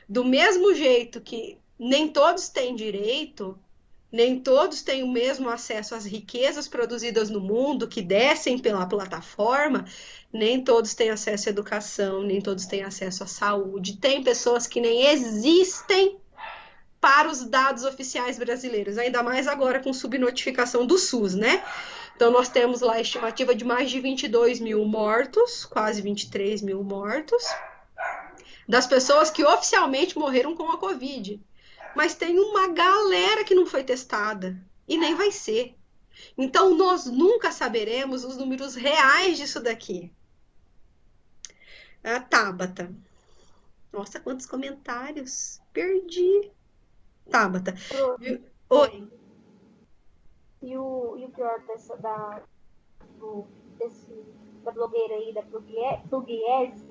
Do mesmo jeito que nem todos têm direito, nem todos têm o mesmo acesso às riquezas produzidas no mundo que descem pela plataforma, nem todos têm acesso à educação, nem todos têm acesso à saúde. Tem pessoas que nem existem para os dados oficiais brasileiros, ainda mais agora com subnotificação do SUS, né? Então, nós temos lá a estimativa de mais de 22 mil mortos, quase 23 mil mortos, das pessoas que oficialmente morreram com a Covid. Mas tem uma galera que não foi testada e nem vai ser. Então, nós nunca saberemos os números reais disso daqui. A Tabata. Nossa, quantos comentários. Perdi. Tabata. Oi. E o pior da blogueira aí, da Pugliese,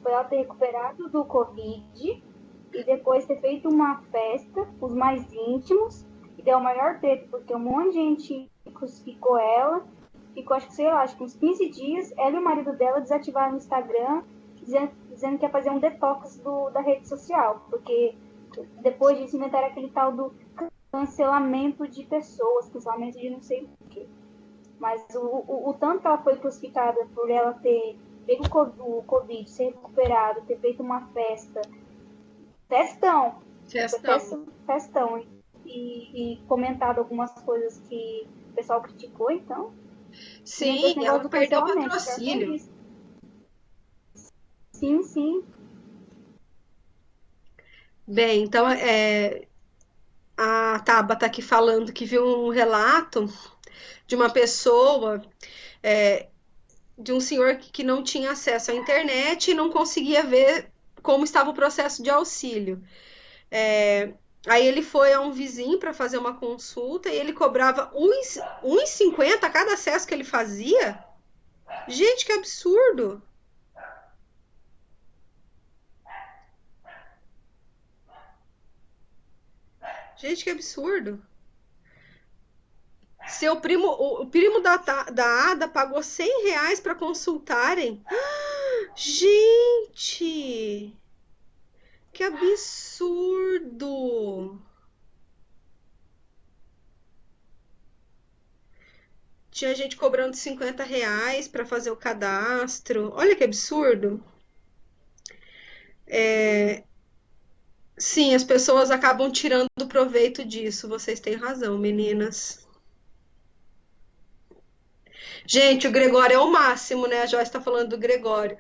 foi ela ter recuperado do Covid e depois ter feito uma festa, os mais íntimos, e deu o maior treta, porque um monte de gente crucificou ela, ficou, acho que uns 15 dias, ela e o marido dela desativaram o Instagram, dizendo que ia fazer um detox da rede social, porque depois disso inventaram aquele tal do cancelamento de pessoas, cancelamento de não sei o quê. Mas o tanto que ela foi crucificada por ela ter pego o Covid, ser recuperado, ter feito uma festão, e comentado algumas coisas que o pessoal criticou, então. Sim, ela perdeu o patrocínio. Sim. Bem, então a Tabata aqui falando que viu um relato de uma pessoa, de um senhor que não tinha acesso à internet e não conseguia ver como estava o processo de auxílio. Aí ele foi a um vizinho para fazer uma consulta e ele cobrava R$1,50 a cada acesso que ele fazia. Gente, que absurdo! Gente, que absurdo! O primo da Ada pagou R$100 para consultarem. Gente! Que absurdo! Tinha gente cobrando R$50 para fazer o cadastro. Olha que absurdo! Sim, as pessoas acabam tirando proveito disso. Vocês têm razão, meninas. Gente, o Gregório é o máximo, né? A Joyce está falando do Gregório.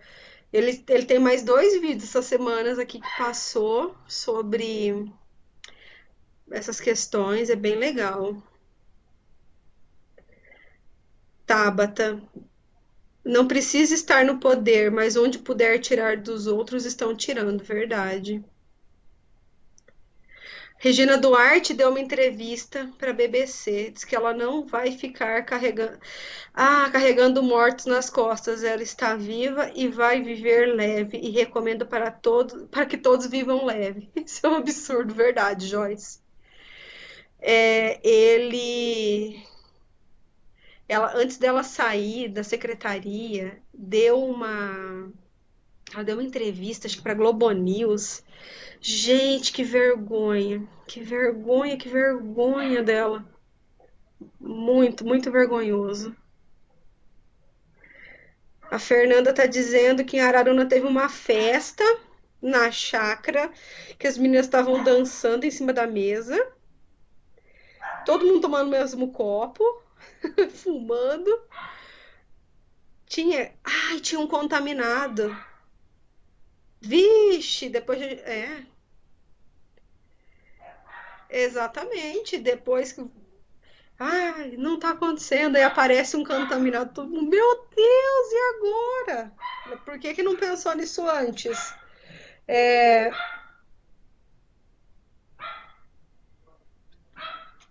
Ele tem mais 2 vídeos essas semanas aqui que passou sobre essas questões. É bem legal. Tabata. Não precisa estar no poder, mas onde puder tirar dos outros, estão tirando, verdade. Regina Duarte deu uma entrevista para a BBC, diz que ela não vai ficar carregando mortos nas costas. Ela está viva e vai viver leve e recomendo para que todos vivam leve. Isso é um absurdo, verdade, Joyce. Antes dela sair da secretaria, ela deu uma entrevista, acho que para Globo News. Gente, que vergonha, que vergonha, que vergonha dela. Muito, muito vergonhoso. A Fernanda tá dizendo que em Araruna teve uma festa na chácara, que as meninas estavam dançando em cima da mesa, todo mundo tomando o mesmo copo, fumando. Tinha um contaminado. Vixe, depois exatamente, depois que não tá acontecendo, aí aparece um contaminado, todo mundo, meu Deus, e agora? Por que não pensou nisso antes?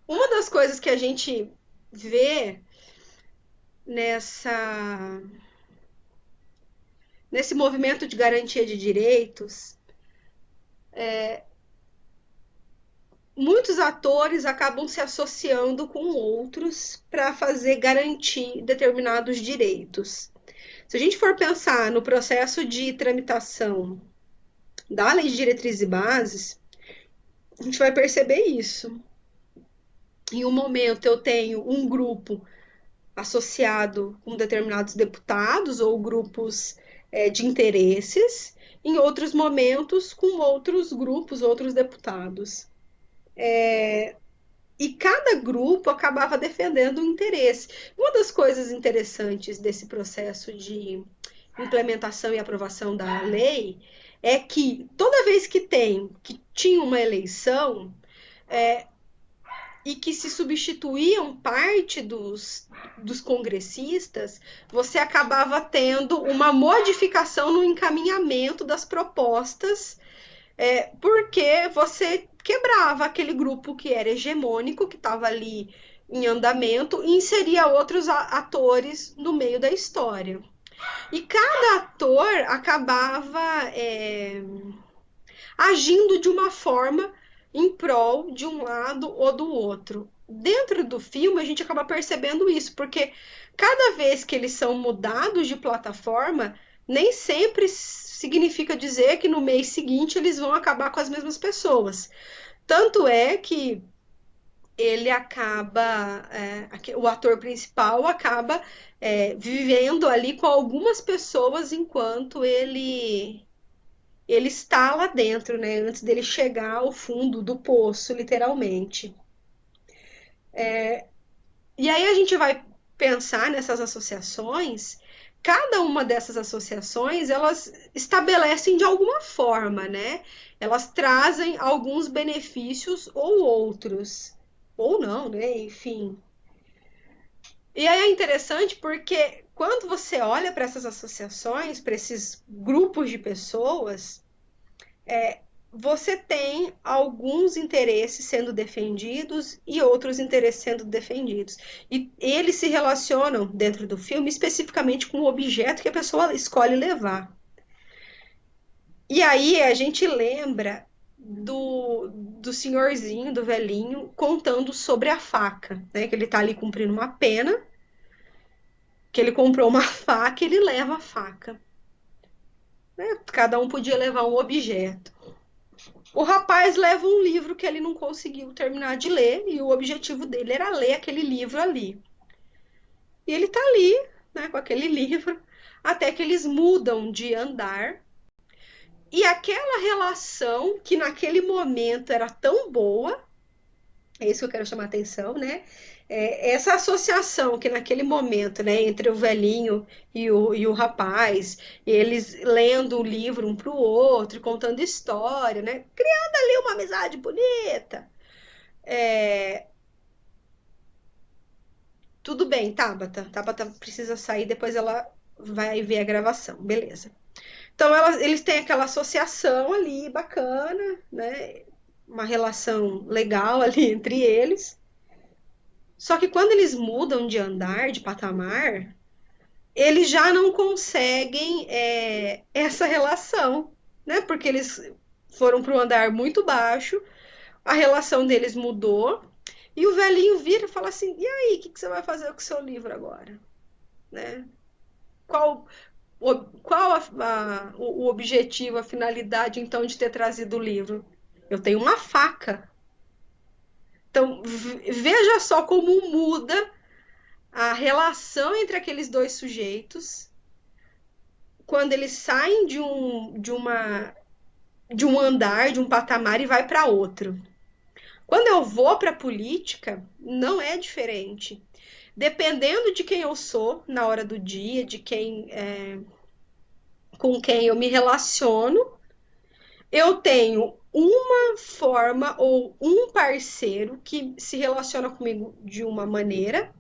Uma das coisas que a gente vê nesse movimento de garantia de direitos, muitos atores acabam se associando com outros para garantir determinados direitos. Se a gente for pensar no processo de tramitação da Lei de Diretrizes e Bases, a gente vai perceber isso. Em um momento eu tenho um grupo associado com determinados deputados ou grupos de interesses, em outros momentos com outros grupos, outros deputados. E cada grupo acabava defendendo um interesse. Uma das coisas interessantes desse processo de implementação e aprovação da lei é que toda vez que tinha uma eleição e que se substituíam parte dos congressistas, você acabava tendo uma modificação no encaminhamento das propostas, porque você quebrava aquele grupo que era hegemônico, que estava ali em andamento, e inseria outros atores no meio da história. E cada ator acabava agindo de uma forma em prol de um lado ou do outro. Dentro do filme, a gente acaba percebendo isso, porque cada vez que eles são mudados de plataforma, nem sempre significa dizer que no mês seguinte eles vão acabar com as mesmas pessoas. Tanto é que ele acaba, o ator principal acaba vivendo ali com algumas pessoas enquanto ele está lá dentro, né? Antes dele chegar ao fundo do poço, literalmente. E aí a gente vai pensar nessas associações. Cada uma dessas associações, elas estabelecem de alguma forma, né? Elas trazem alguns benefícios ou outros, ou não, né? Enfim. E aí é interessante porque quando você olha para essas associações, para esses grupos de pessoas, você tem alguns interesses sendo defendidos e outros interesses sendo defendidos. E eles se relacionam dentro do filme especificamente com o objeto que a pessoa escolhe levar. E aí a gente lembra do senhorzinho, do velhinho, contando sobre a faca, né? Que ele tá ali cumprindo uma pena, que ele comprou uma faca e ele leva a faca. Né? Cada um podia levar um objeto. O rapaz leva um livro que ele não conseguiu terminar de ler e o objetivo dele era ler aquele livro ali. E ele tá ali, né, com aquele livro, até que eles mudam de andar. E aquela relação que naquele momento era tão boa, é isso que eu quero chamar a atenção, né? Essa associação que naquele momento, né, entre o velhinho e o rapaz, eles lendo o livro um para o outro, contando história, né, criando ali uma amizade bonita. Tudo bem, Tabata. Tabata precisa sair, depois ela vai ver a gravação, beleza. Então eles têm aquela associação ali bacana, né? uma relação legal ali entre eles. Só que quando eles mudam de andar, de patamar, eles já não conseguem essa relação, né? Porque eles foram para um andar muito baixo, a relação deles mudou, e o velhinho vira e fala assim: e aí, o que você vai fazer com o seu livro agora? Né? Qual o objetivo, a finalidade, então, de ter trazido o livro? Eu tenho uma faca. Então, veja só como muda a relação entre aqueles dois sujeitos quando eles saem de um andar, de um patamar e vai para outro. Quando eu vou para a política, não é diferente. Dependendo de quem eu sou na hora do dia, de com quem eu me relaciono, eu tenho uma forma ou um parceiro que se relaciona comigo de uma maneira,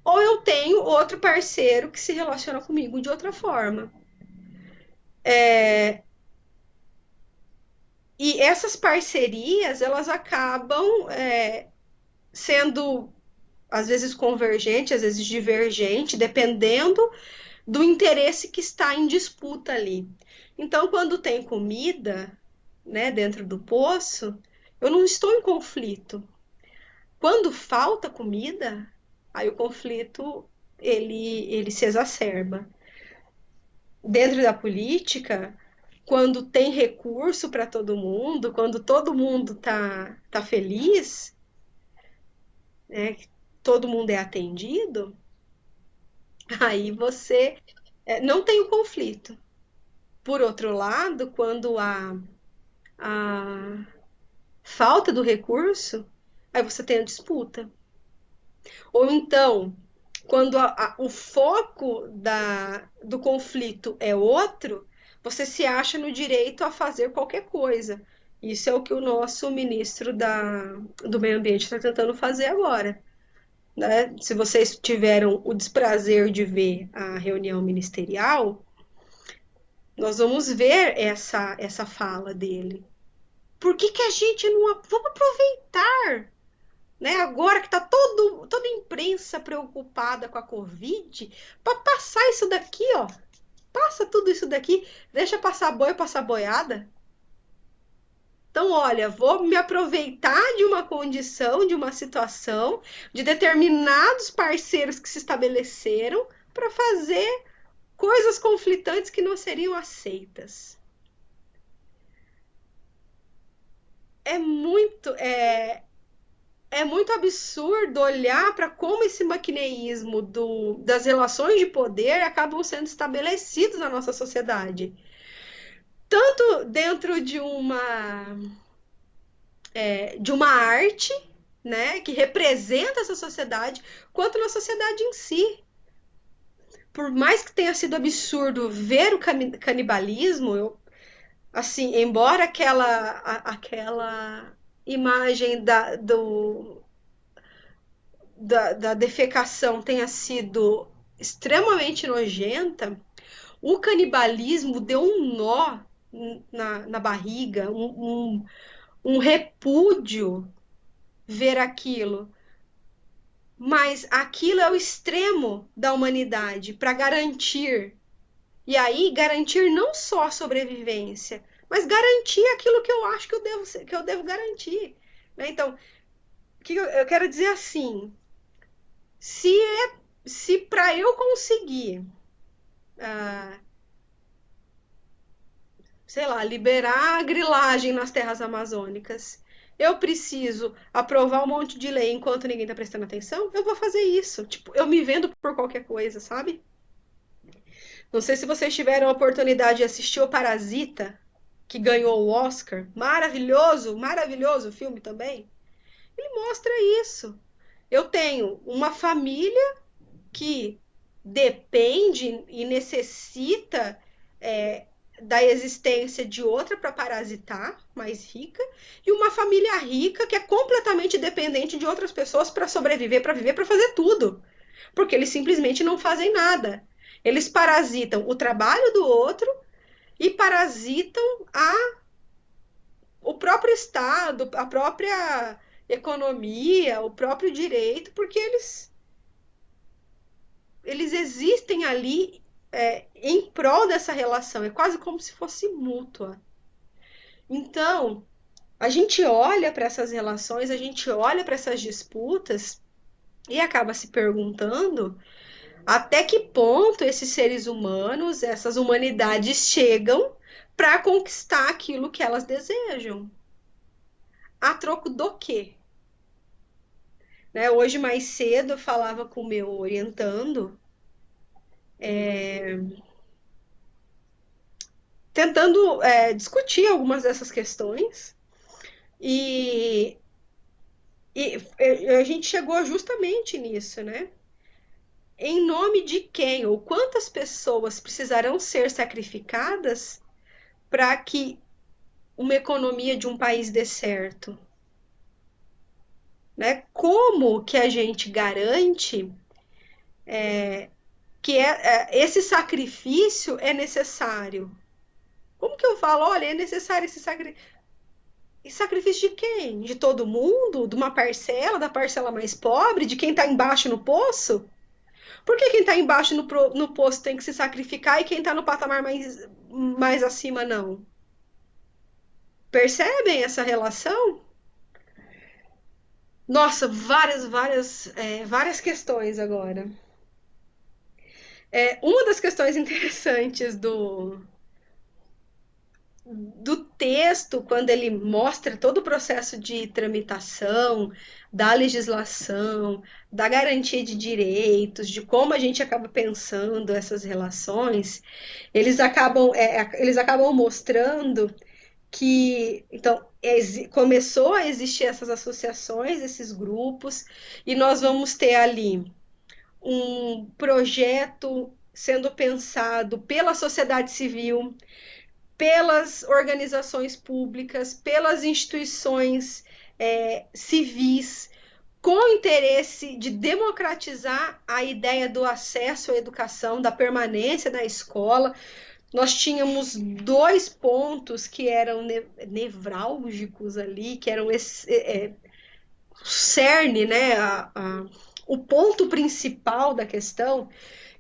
ou eu tenho outro parceiro que se relaciona comigo de outra forma. E essas parcerias, elas acabam sendo, às vezes, convergente, às vezes divergente, dependendo do interesse que está em disputa ali. Então, quando tem comida, né, dentro do poço, eu não estou em conflito. Quando falta comida, aí o conflito ele se exacerba. Dentro da política, quando tem recurso para todo mundo, quando todo mundo tá feliz, né, todo mundo é atendido, aí você não tem o conflito. Por outro lado, quando a falta do recurso, aí você tem a disputa. Ou então, quando o foco do conflito é outro, você se acha no direito a fazer qualquer coisa. Isso é o que o nosso ministro do Meio Ambiente está tentando fazer agora. Né? Se vocês tiveram o desprazer de ver a reunião ministerial, nós vamos ver essa fala dele. Por que a gente não... Vamos aproveitar, né? Agora que está toda a imprensa preocupada com a Covid, para passar isso daqui, ó. Passa tudo isso daqui, deixa passar boi, passar boiada. Então, olha, vou me aproveitar de uma condição, de uma situação, de determinados parceiros que se estabeleceram para fazer coisas conflitantes que não seriam aceitas. É muito absurdo olhar para como esse maquineísmo das relações de poder acabam sendo estabelecidos na nossa sociedade. Tanto dentro de uma arte, né, que representa essa sociedade, quanto na sociedade em si. Por mais que tenha sido absurdo ver o canibalismo, assim, embora aquela imagem da defecação tenha sido extremamente nojenta, o canibalismo deu um nó na barriga, um repúdio ver aquilo. Mas aquilo é o extremo da humanidade para garantir. E aí, garantir não só a sobrevivência, mas garantir aquilo que eu acho que eu devo garantir. Né? Então, o que eu quero dizer assim, se para eu conseguir, sei lá, liberar a grilagem nas terras amazônicas, eu preciso aprovar um monte de lei enquanto ninguém tá prestando atenção, eu vou fazer isso. Tipo, eu me vendo por qualquer coisa, sabe? Não sei se vocês tiveram a oportunidade de assistir o Parasita, que ganhou o Oscar. Maravilhoso, maravilhoso o filme também. Ele mostra isso. Eu tenho uma família que depende e necessita da existência de outra para parasitar, mais rica, e uma família rica que é completamente dependente de outras pessoas para sobreviver, para viver, para fazer tudo. Porque eles simplesmente não fazem nada. Eles parasitam o trabalho do outro e parasitam o próprio Estado, a própria economia, o próprio direito, porque eles existem ali em prol dessa relação, é quase como se fosse mútua. Então, a gente olha para essas relações, a gente olha para essas disputas e acaba se perguntando até que ponto esses seres humanos, essas humanidades chegam para conquistar aquilo que elas desejam. A troco do quê? Né? Hoje, mais cedo, eu falava com o meu orientando, tentando discutir algumas dessas questões, e a gente chegou justamente nisso, né? Em nome de quem ou quantas pessoas precisarão ser sacrificadas para que uma economia de um país dê certo? Né? Como que a gente garante que esse sacrifício é necessário? Como que eu falo, olha, é necessário esse sacrifício? E sacrifício de quem? De todo mundo? De uma parcela, da parcela mais pobre? De quem está embaixo no poço? Por que quem está embaixo no poço tem que se sacrificar e quem está no patamar mais acima não? Percebem essa relação? Nossa, várias questões agora. Uma das questões interessantes do texto, quando ele mostra todo o processo de tramitação, da legislação, da garantia de direitos, de como a gente acaba pensando essas relações, eles acabam mostrando que então começou a existir essas associações, esses grupos, e nós vamos ter ali um projeto sendo pensado pela sociedade civil, pelas organizações públicas, pelas instituições civis, com o interesse de democratizar a ideia do acesso à educação, da permanência na escola. Nós tínhamos 2 pontos que eram nevrálgicos ali, que eram o cerne, né, o ponto principal da questão,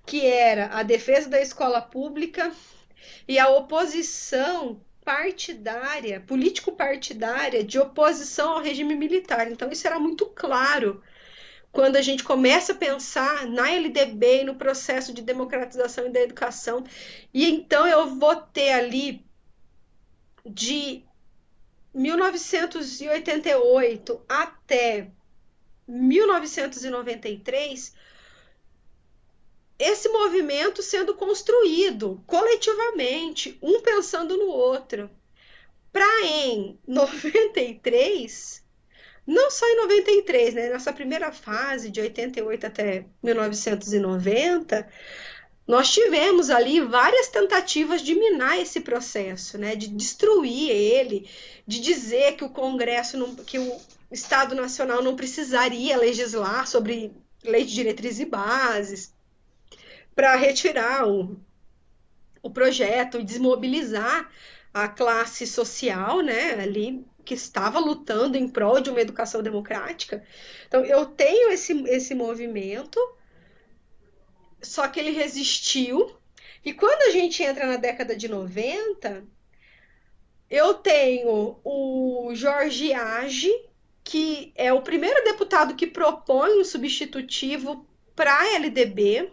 que era a defesa da escola pública e a oposição partidária, político-partidária, de oposição ao regime militar. Então, isso era muito claro quando a gente começa a pensar na LDB e no processo de democratização da educação. E então eu vou ter ali, de 1988 até 1993, esse movimento sendo construído coletivamente, um pensando no outro, para em 93, não só em 93, né, nessa primeira fase, de 88 até 1990, nós tivemos ali várias tentativas de minar esse processo, né, de destruir ele, de dizer que o Congresso, que o Estado Nacional não precisaria legislar sobre lei de diretrizes e bases, para retirar o projeto e desmobilizar a classe social, né, ali que estava lutando em prol de uma educação democrática. Então, eu tenho esse movimento, só que ele resistiu, e quando a gente entra na década de 90, eu tenho o Jorge Age, que é o primeiro deputado que propõe um substitutivo para a LDB.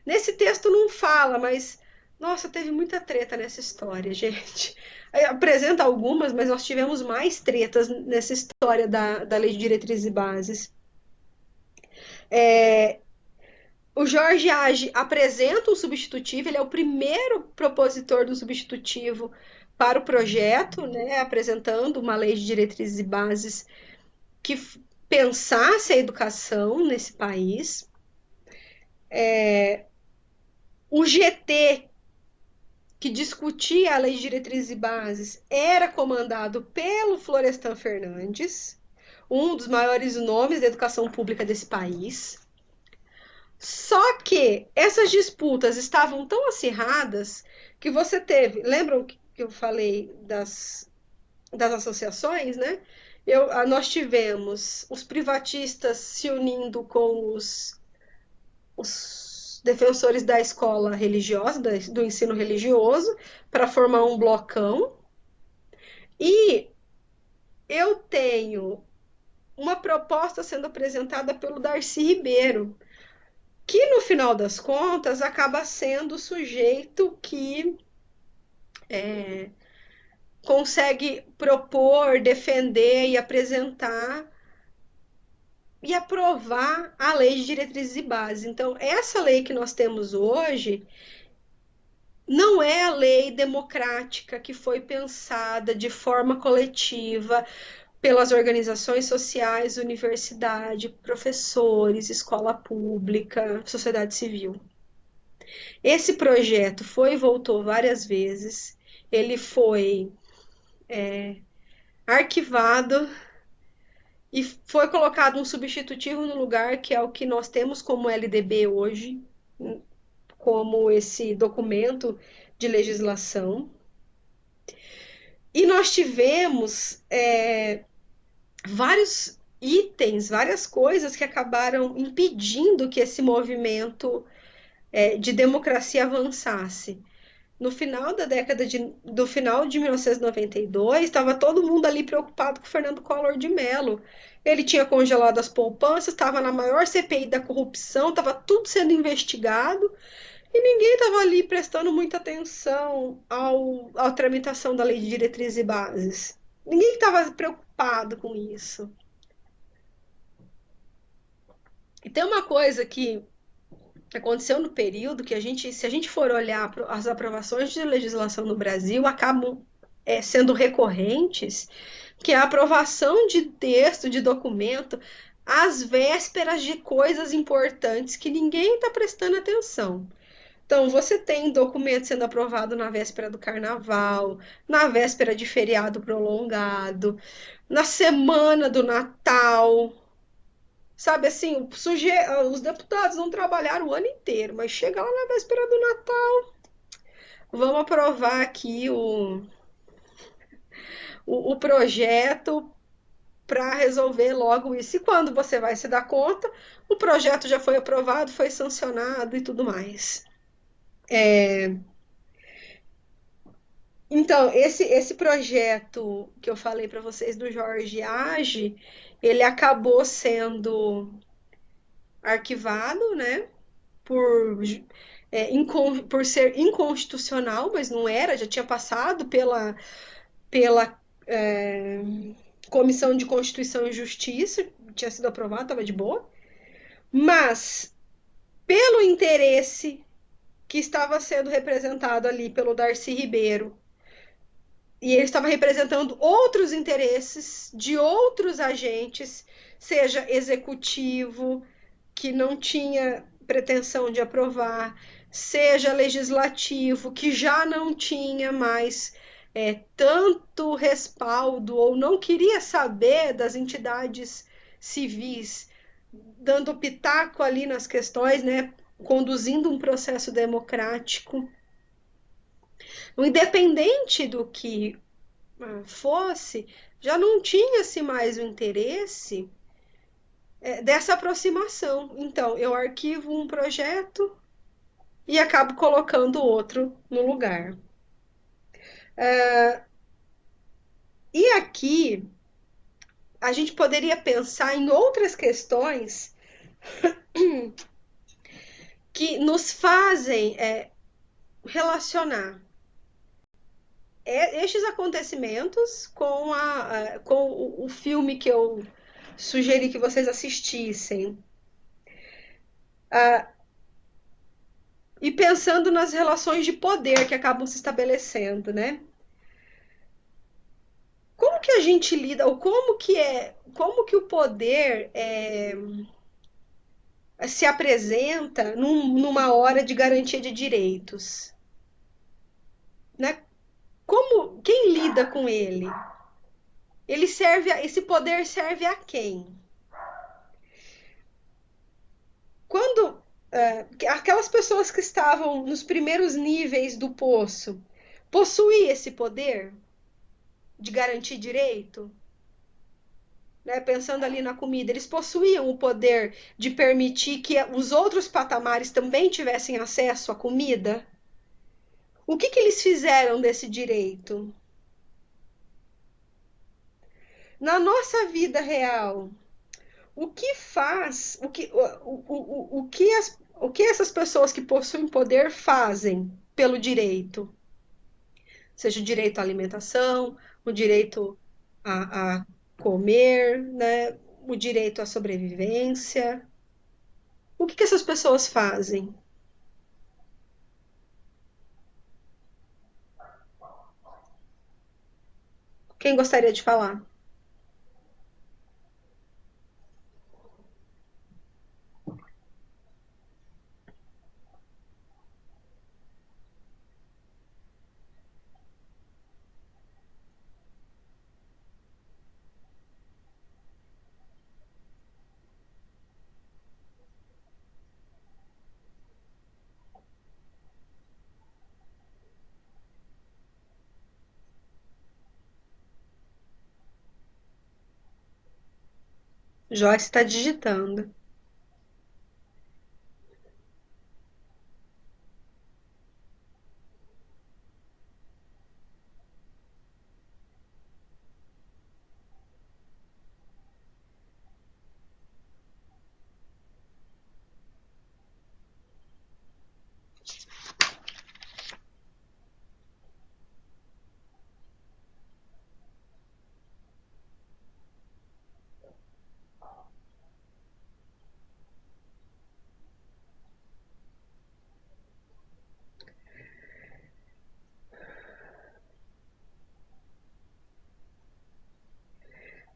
Nesse texto não fala, mas, nossa, teve muita treta nessa história, gente. Apresenta algumas, mas nós tivemos mais tretas nessa história da Lei de Diretrizes e Bases. O Jorge Age apresenta um substitutivo, ele é o primeiro propositor do substitutivo para o projeto, né, apresentando uma Lei de Diretrizes e Bases que pensasse a educação nesse país. O GT, que discutia a Lei de Diretrizes e Bases, era comandado pelo Florestan Fernandes, um dos maiores nomes da educação pública desse país. Só que essas disputas estavam tão acirradas que você teve... Lembram que eu falei das associações, né? Nós tivemos os privatistas se unindo com os defensores da escola religiosa, do ensino religioso, para formar um blocão. E eu tenho uma proposta sendo apresentada pelo Darcy Ribeiro, que no final das contas acaba sendo o sujeito que consegue propor, defender e apresentar e aprovar a lei de diretrizes e bases. Então, essa lei que nós temos hoje não é a lei democrática que foi pensada de forma coletiva pelas organizações sociais, universidade, professores, escola pública, sociedade civil. Esse projeto foi e voltou várias vezes, ele foi arquivado e foi colocado um substitutivo no lugar, que é o que nós temos como LDB hoje, como esse documento de legislação. E nós tivemos vários itens, várias coisas que acabaram impedindo que esse movimento de democracia avançasse. No final do final de 1992, estava todo mundo ali preocupado com o Fernando Collor de Mello. Ele tinha congelado as poupanças, estava na maior CPI da corrupção, estava tudo sendo investigado e ninguém estava ali prestando muita atenção à tramitação da Lei de Diretrizes e Bases. Ninguém estava preocupado com isso. E tem uma coisa que aconteceu no período que se a gente for olhar as aprovações de legislação no Brasil, acabam sendo recorrentes, que é a aprovação de texto, de documento, às vésperas de coisas importantes que ninguém está prestando atenção. Então, você tem documento sendo aprovado na véspera do carnaval, na véspera de feriado prolongado, na semana do Natal. Sabe assim, os deputados não trabalharam o ano inteiro, mas chega lá na véspera do Natal, vamos aprovar aqui o projeto para resolver logo isso. E quando você vai se dar conta, o projeto já foi aprovado, foi sancionado e tudo mais. Então, esse projeto que eu falei para vocês do Jorge Age, ele acabou sendo arquivado, né, por ser inconstitucional, mas não era, já tinha passado pela Comissão de Constituição e Justiça, tinha sido aprovado, estava de boa, mas pelo interesse que estava sendo representado ali pelo Darcy Ribeiro, e ele estava representando outros interesses de outros agentes, seja executivo, que não tinha pretensão de aprovar, seja legislativo, que já não tinha mais tanto respaldo ou não queria saber das entidades civis dando pitaco ali nas questões, né, conduzindo um processo democrático. Independente do que fosse, já não tinha-se mais o interesse dessa aproximação. Então, eu arquivo um projeto e acabo colocando outro no lugar. E aqui, a gente poderia pensar em outras questões que nos fazem relacionar estes acontecimentos com o filme que eu sugeri que vocês assistissem. E pensando nas relações de poder que acabam se estabelecendo, né? Como que a gente lida, ou como que o poder se apresenta numa hora de garantia de direitos? Né? Quem lida com ele? Esse poder serve a quem? Quando aquelas pessoas que estavam nos primeiros níveis do poço possuíam esse poder? de garantir direito? Né? Pensando ali na comida, eles possuíam o poder de permitir que os outros patamares também tivessem acesso à comida? O que eles fizeram desse direito? Na nossa vida real, o que faz, o que essas pessoas que possuem poder fazem pelo direito? Seja o direito à alimentação, o direito a comer, né? O direito à sobrevivência. O que essas pessoas fazem? Quem gostaria de falar? Joyce está digitando.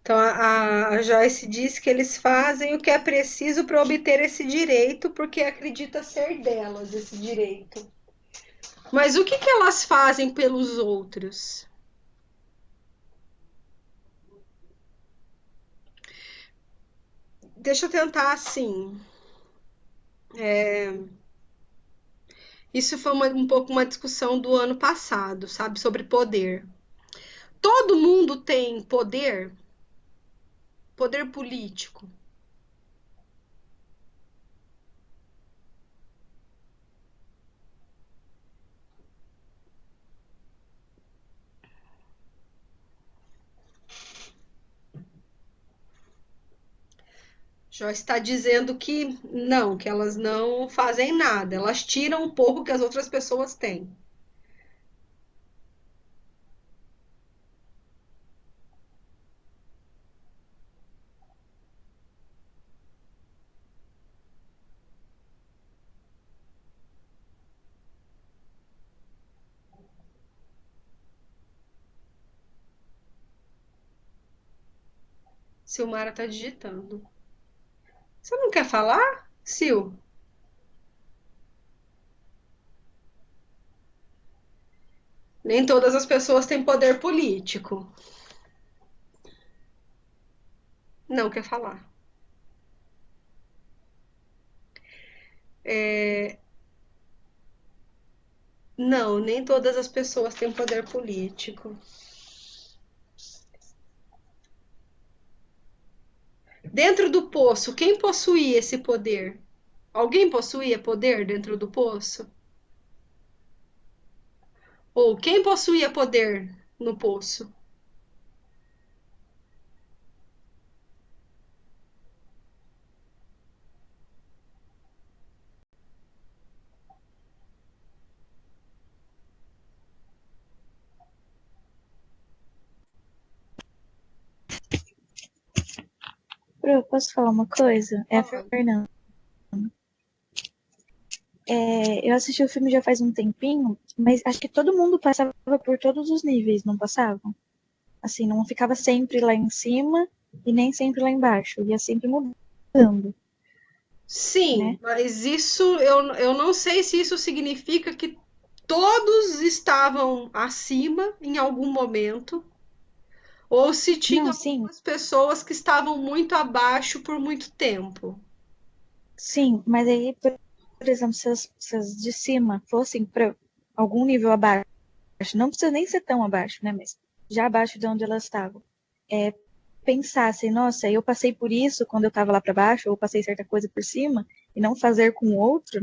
Então, a Joyce diz que eles fazem o que é preciso para obter esse direito, porque acredita ser delas esse direito. Mas o que elas fazem pelos outros? Deixa eu tentar assim. Isso foi um pouco uma discussão do ano passado, sabe? Sobre poder. Todo mundo tem poder? Poder político. Já está dizendo que não, que elas não fazem nada, elas tiram um pouco que as outras pessoas têm. Silmara está digitando. Você não quer falar, Sil? Nem todas as pessoas têm poder político. Não quer falar. Não, nem todas as pessoas têm poder político. Dentro do poço, quem possuía esse poder? Alguém possuía poder dentro do poço? Ou quem possuía poder no poço? Pro, posso falar uma coisa? É a Fernanda. Eu assisti o filme já faz um tempinho, mas acho que todo mundo passava por todos os níveis, não passavam? Assim, não ficava sempre lá em cima e nem sempre lá embaixo, ia sempre mudando. Sim, né? mas isso eu não sei se isso significa que todos estavam acima em algum momento, ou se tinha Não, sim, algumas pessoas que estavam muito abaixo por muito tempo. sim, mas aí, por exemplo, se as de cima fossem para algum nível abaixo, não precisa nem ser tão abaixo, né? Mas já abaixo de onde elas estavam, pensassem, nossa, eu passei por isso quando eu estava lá para baixo, ou passei certa coisa por cima, e não fazer com o outro,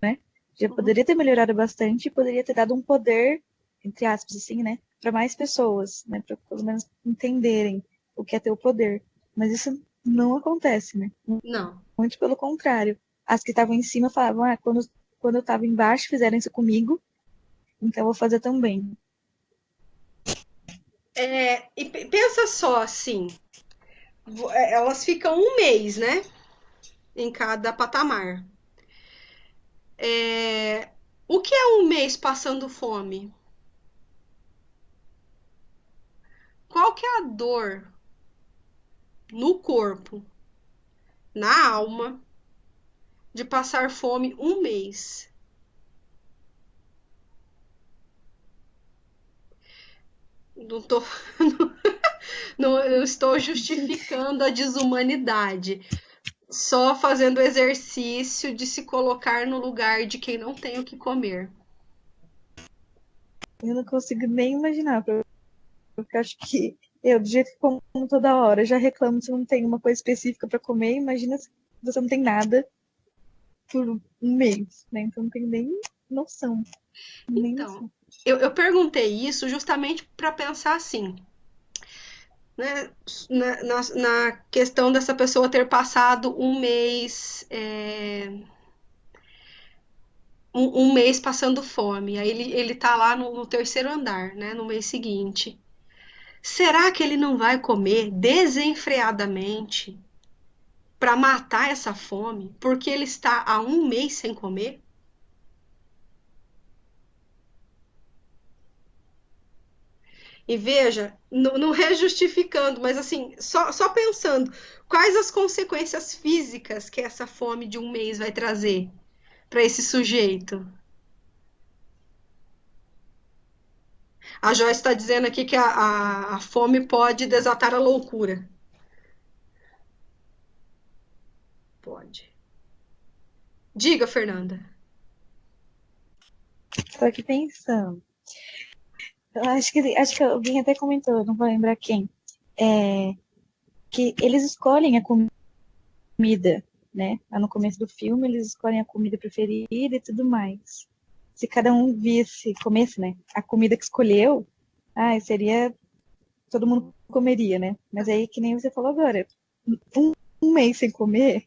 né? Já poderia ter melhorado bastante e poderia ter dado um poder, entre aspas, assim, né? Para mais pessoas, né? Para pelo menos entenderem o que é ter o poder. Mas isso não acontece, né? Não. Muito pelo contrário. As que estavam em cima falavam, quando eu estava embaixo fizeram isso comigo, então eu vou fazer também. E pensa só assim, elas ficam um mês, né? Em cada patamar. O que é um mês passando fome? Qual que é a dor no corpo, na alma, de passar fome um mês? Não tô, não estou justificando a desumanidade, só fazendo o exercício de se colocar no lugar de quem não tem o que comer. Eu não consigo nem imaginar, porque eu acho que eu, do jeito que como toda hora, já reclamo se não tem uma coisa específica para comer, imagina se você não tem nada por um mês, né? Então não tem nem noção. Nem Então, noção. eu perguntei isso justamente para pensar assim, né, na questão dessa pessoa ter passado um mês, um mês passando fome. Aí ele tá lá no terceiro andar, né, no mês seguinte. Será que ele não vai comer desenfreadamente para matar essa fome, porque ele está há um mês sem comer? E veja, não é justificando, mas assim, só pensando quais as consequências físicas que essa fome de um mês vai trazer para esse sujeito. A Joyce está dizendo aqui que a fome pode desatar a loucura. Pode. Diga, Fernanda. Tô aqui pensando. Eu acho que alguém até comentou, não vou lembrar quem, que eles escolhem a comida, né? Lá no começo do filme, eles escolhem a comida preferida e tudo mais. Se cada um comesse, né? A comida que escolheu, seria todo mundo comeria, né? Mas aí, que nem você falou agora, um mês sem comer,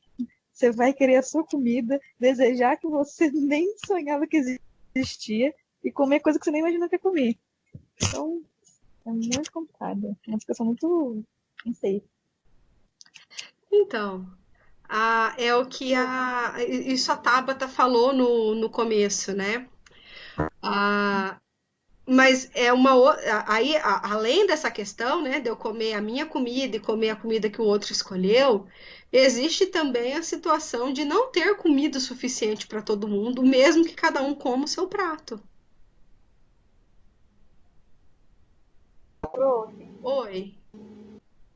você vai querer a sua comida, desejar que você nem sonhava que existia e comer coisa que você nem imaginou que ia comer. Então, é muito complicado. É uma situação muito, não sei. Então, é o que isso a Tabata falou no começo, né? Ah, mas é aí, além dessa questão, né, de eu comer a minha comida e comer a comida que o outro escolheu, existe também a situação de não ter comida suficiente para todo mundo, mesmo que cada um coma o seu prato. Oi.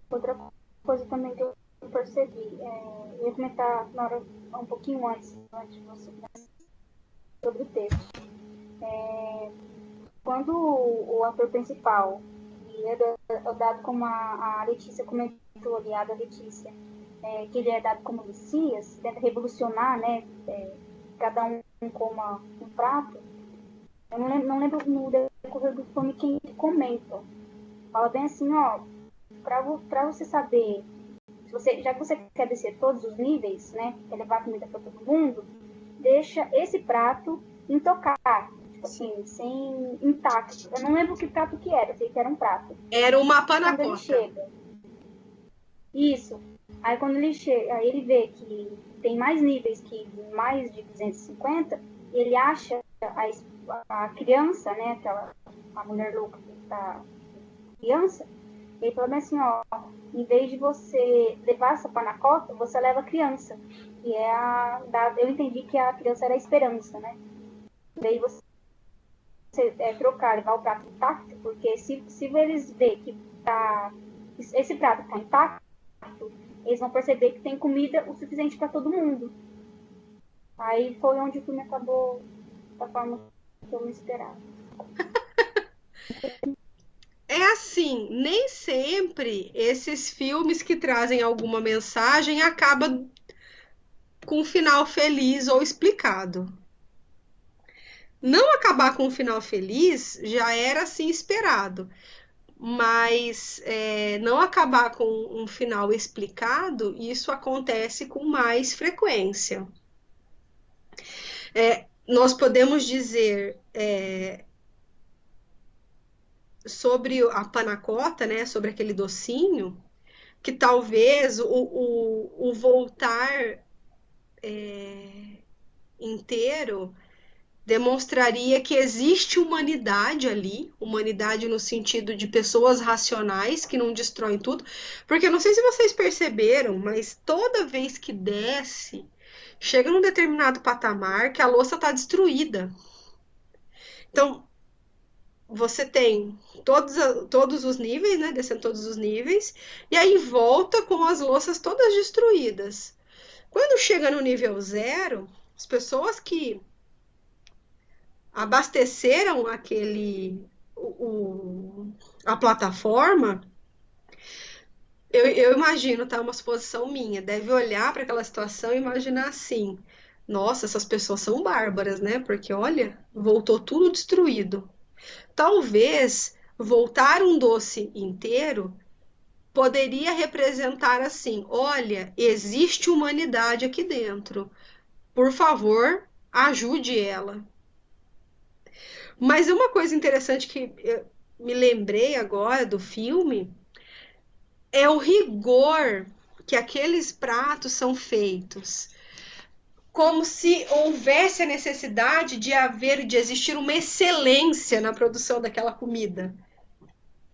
Outra coisa também que eu percebi, eu ia comentar na hora, um pouquinho antes de você, sobre o texto. Quando o ator principal, e é dado como a Letícia comentou ali, a da Letícia, que ele é dado como Messias, tenta revolucionar, né, cada um coma um prato, eu não lembro no decorrer do filme quem comenta. Fala bem assim, ó, para você saber, já que você quer descer todos os níveis, né, quer levar comida para todo mundo, deixa esse prato intocado, tipo assim, sem intacto. Eu não lembro que prato que era, eu sei que era um prato. Era uma Quando ele panacota. chega, isso. Aí quando ele chega, aí ele vê que tem mais níveis que mais de 250, ele acha a criança, né, a mulher louca que tá criança, ele falou bem assim, ó, em vez de você levar essa panacota, você leva a criança. Que é eu entendi que a criança era a esperança, né? Em vez de você trocar, levar o prato intacto, porque se eles verem que esse prato está intacto, eles vão perceber que tem comida o suficiente para todo mundo. Aí foi onde o filme acabou da forma que eu não esperava. é assim, nem sempre esses filmes que trazem alguma mensagem acabam com um final feliz ou explicado. Não acabar com um final feliz já era assim esperado, mas não acabar com um final explicado, isso acontece com mais frequência. Nós podemos dizer sobre a panacota, né, sobre aquele docinho, que talvez o voltar inteiro demonstraria que existe humanidade ali, humanidade no sentido de pessoas racionais que não destroem tudo, porque eu não sei se vocês perceberam, mas toda vez que desce, chega num determinado patamar que a louça está destruída. Então, você tem todos os níveis, né? Descendo todos os níveis, e aí volta com as louças todas destruídas. Quando chega no nível 0, as pessoas que abasteceram a plataforma, eu imagino, tá? Uma suposição minha, deve olhar para aquela situação e imaginar assim: nossa, essas pessoas são bárbaras, né? Porque olha, voltou tudo destruído. Talvez voltar um doce inteiro poderia representar assim: olha, existe humanidade aqui dentro. Por favor, ajude ela. Mas uma coisa interessante que eu me lembrei agora do filme é o rigor que aqueles pratos são feitos. Como se houvesse a necessidade de existir uma excelência na produção daquela comida.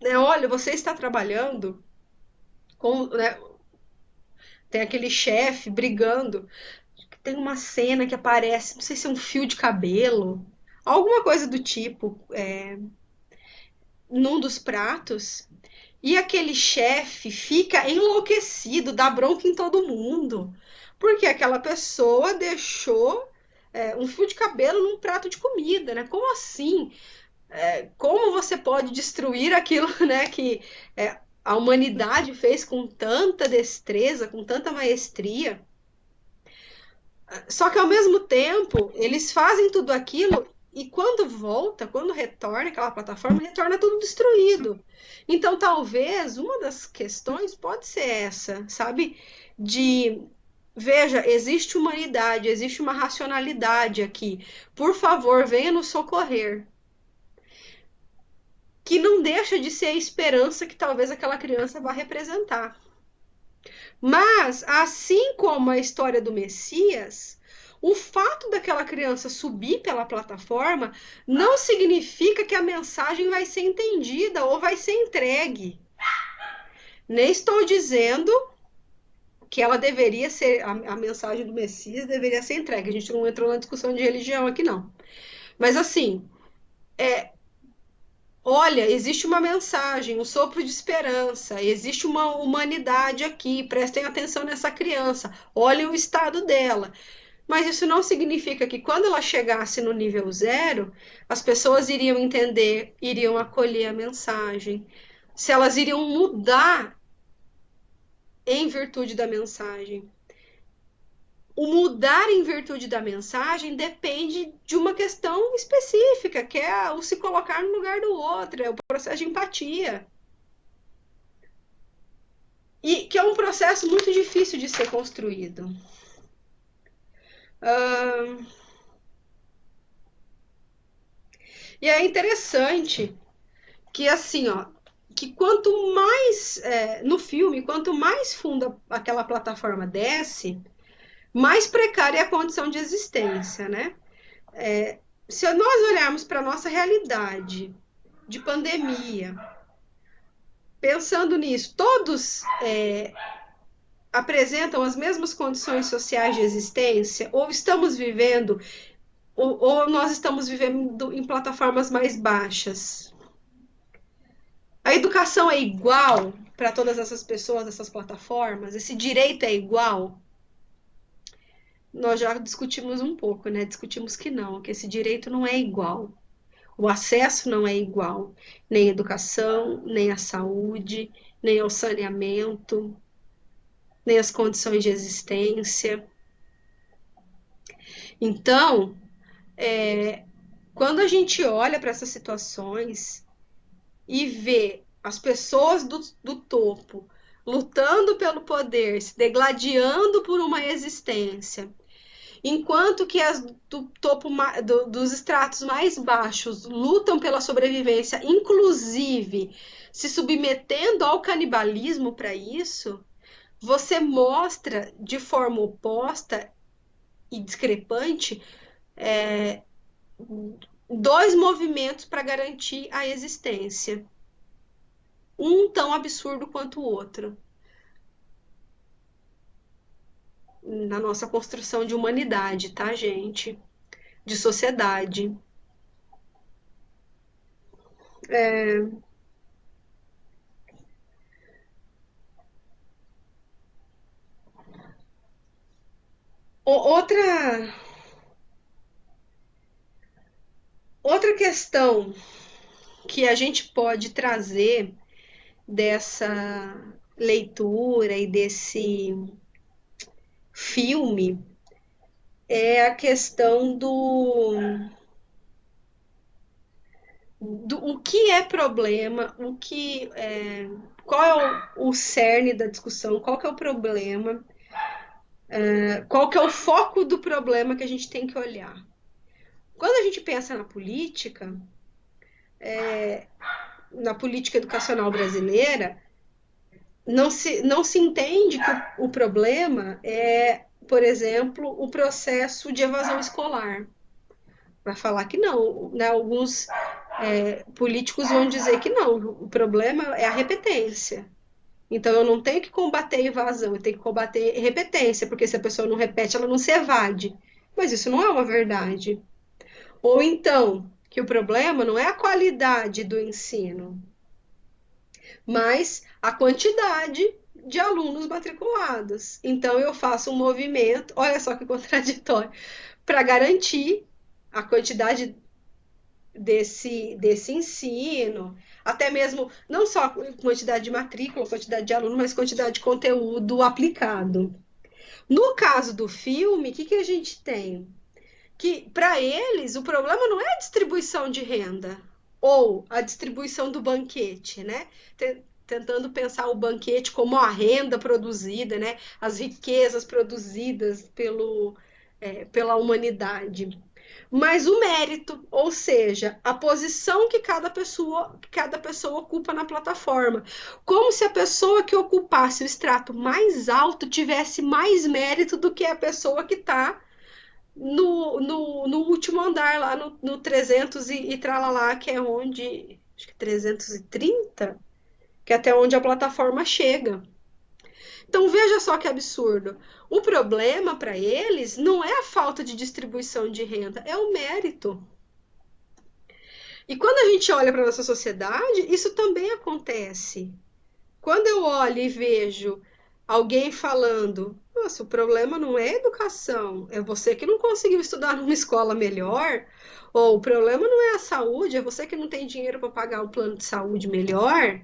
Olha, você está trabalhando com, né, tem aquele chefe brigando, tem uma cena que aparece, não sei se é um fio de cabelo, alguma coisa do tipo, num dos pratos, e aquele chefe fica enlouquecido, dá bronca em todo mundo, porque aquela pessoa deixou um fio de cabelo num prato de comida, né? Como assim? Como você pode destruir aquilo, né, que a humanidade fez com tanta destreza, com tanta maestria? Só que ao mesmo tempo, eles fazem tudo aquilo e quando volta, quando retorna aquela plataforma, retorna tudo destruído. Então, talvez uma das questões pode ser essa, sabe? Veja, existe humanidade, existe uma racionalidade aqui. Por favor, venha nos socorrer. Que não deixa de ser a esperança que talvez aquela criança vá representar. Mas, assim como a história do Messias, o fato daquela criança subir pela plataforma não significa que a mensagem vai ser entendida ou vai ser entregue. Nem estou dizendo que ela deveria ser, a mensagem do Messias deveria ser entregue. A gente não entrou na discussão de religião aqui, não. Mas assim, olha, existe uma mensagem, um sopro de esperança, existe uma humanidade aqui, prestem atenção nessa criança, olhem o estado dela. Mas isso não significa que quando ela chegasse no nível 0, as pessoas iriam entender, iriam acolher a mensagem, se elas iriam mudar em virtude da mensagem. O mudar em virtude da mensagem depende de uma questão específica, que é o se colocar no lugar do outro, é o processo de empatia. E que é um processo muito difícil de ser construído. E é interessante que, assim, ó, que quanto mais, no filme, quanto mais fundo aquela plataforma desce, mais precária é a condição de existência, né? Se nós olharmos para a nossa realidade de pandemia, pensando nisso, todos apresentam as mesmas condições sociais de existência, ou estamos vivendo, ou nós estamos vivendo em plataformas mais baixas. A educação é igual para todas essas pessoas, essas plataformas? Esse direito é igual? Nós já discutimos um pouco, né? Discutimos que não, que esse direito não é igual. O acesso não é igual, nem à educação, nem à saúde, nem ao saneamento, nem às condições de existência. Então, quando a gente olha para essas situações e vê as pessoas do topo lutando pelo poder, se degladiando por uma existência, enquanto que as do topo dos estratos mais baixos lutam pela sobrevivência, inclusive se submetendo ao canibalismo para isso, você mostra de forma oposta e discrepante dois movimentos para garantir a existência. Um tão absurdo quanto o outro. Na nossa construção de humanidade, tá, gente? De sociedade. Outra questão que a gente pode trazer dessa leitura e desse filme é a questão do o que é problema, qual é o cerne da discussão, qual que é o problema, qual que é o foco do problema que a gente tem que olhar. Quando a gente pensa na política educacional brasileira, não se entende que o problema é, por exemplo, o processo de evasão escolar. Vai falar que não, né? Alguns políticos vão dizer que não, o problema é a repetência. Então eu não tenho que combater a evasão, eu tenho que combater a repetência, porque se a pessoa não repete, ela não se evade. Mas isso não é uma verdade. Ou então, que o problema não é a qualidade do ensino, mas a quantidade de alunos matriculados. Então eu faço um movimento, olha só que contraditório, para garantir a quantidade desse ensino, até mesmo não só quantidade de matrícula, quantidade de aluno, mas quantidade de conteúdo aplicado. No caso do filme, o que a gente tem? Que para eles o problema não é a distribuição de renda ou a distribuição do banquete, né? Tentando pensar o banquete como a renda produzida, né? As riquezas produzidas pela humanidade. Mas o mérito, ou seja, a posição que cada pessoa ocupa na plataforma. Como se a pessoa que ocupasse o extrato mais alto tivesse mais mérito do que a pessoa que está no último andar, lá no 300 e tralalá, que é onde, acho que 330, que é até onde a plataforma chega. Então veja só que absurdo. O problema para eles não é a falta de distribuição de renda, é o mérito. E quando a gente olha para a nossa sociedade, isso também acontece. Quando eu olho e vejo alguém falando, nossa, o problema não é a educação, é você que não conseguiu estudar numa escola melhor, ou o problema não é a saúde, é você que não tem dinheiro para pagar o plano de saúde melhor.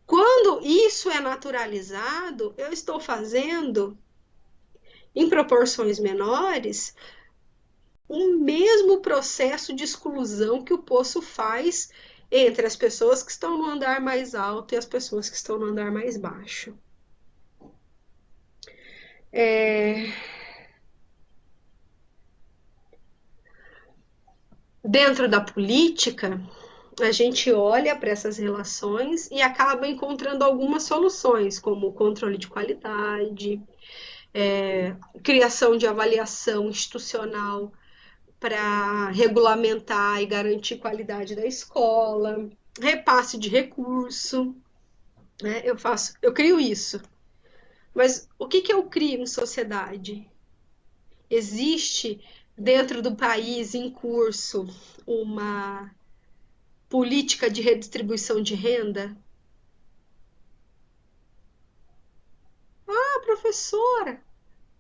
Quando isso é naturalizado, eu estou fazendo, em proporções menores, o mesmo processo de exclusão que o poço faz entre as pessoas que estão no andar mais alto e as pessoas que estão no andar mais baixo. Dentro da política, a gente olha para essas relações e acaba encontrando algumas soluções, como o controle de qualidade, criação de avaliação institucional para regulamentar e garantir qualidade da escola, repasse de recurso, né? Eu crio isso. Mas o que eu crio em sociedade? Existe dentro do país em curso uma política de redistribuição de renda? Ah, professora,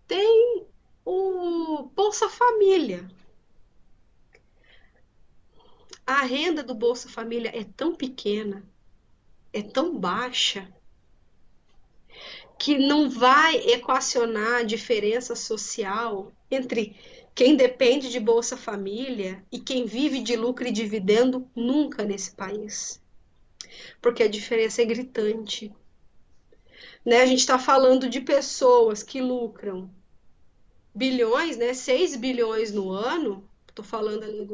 tem o Bolsa Família. a renda do Bolsa Família é tão pequena, é tão baixa, que não vai equacionar a diferença social entre quem depende de Bolsa Família e quem vive de lucro e dividendo nunca nesse país. Porque a diferença é gritante. Né? A gente está falando de pessoas que lucram bilhões, né? 6 bilhões no ano. Estou falando ali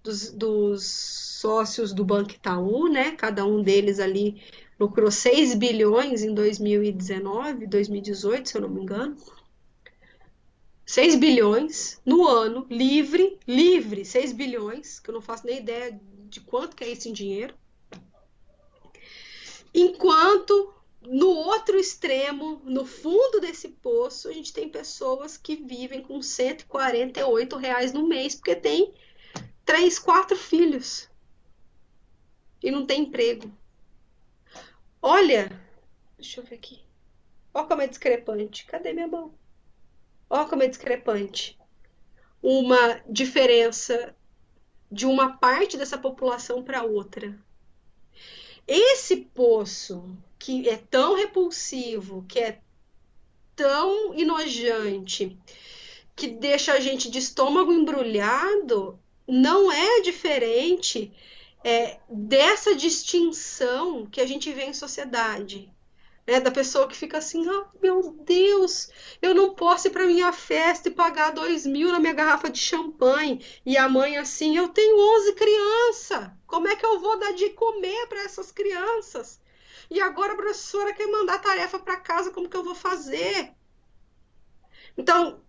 dos sócios do Banco Itaú, né? Cada um deles ali lucrou 6 bilhões em 2019, 2018, se eu não me engano. 6 bilhões no ano, livre, 6 bilhões, que eu não faço nem ideia de quanto que é isso em dinheiro. Enquanto no outro extremo, no fundo desse poço, a gente tem pessoas que vivem com R$ 148 no mês, porque tem 3, 4 filhos e não tem emprego. Olha, deixa eu ver aqui. Olha como é discrepante. Cadê minha mão? Olha como é discrepante. Uma diferença de uma parte dessa população para outra. Esse poço que é tão repulsivo, que é tão enojante, que deixa a gente de estômago embrulhado, não é diferente dessa distinção que a gente vê em sociedade. Né, da pessoa que fica assim, ah, meu Deus, eu não posso ir para minha festa e pagar 2.000 na minha garrafa de champanhe. E a mãe assim, eu tenho 11 crianças, como é que eu vou dar de comer para essas crianças? E agora a professora quer mandar tarefa para casa, como que eu vou fazer? Então,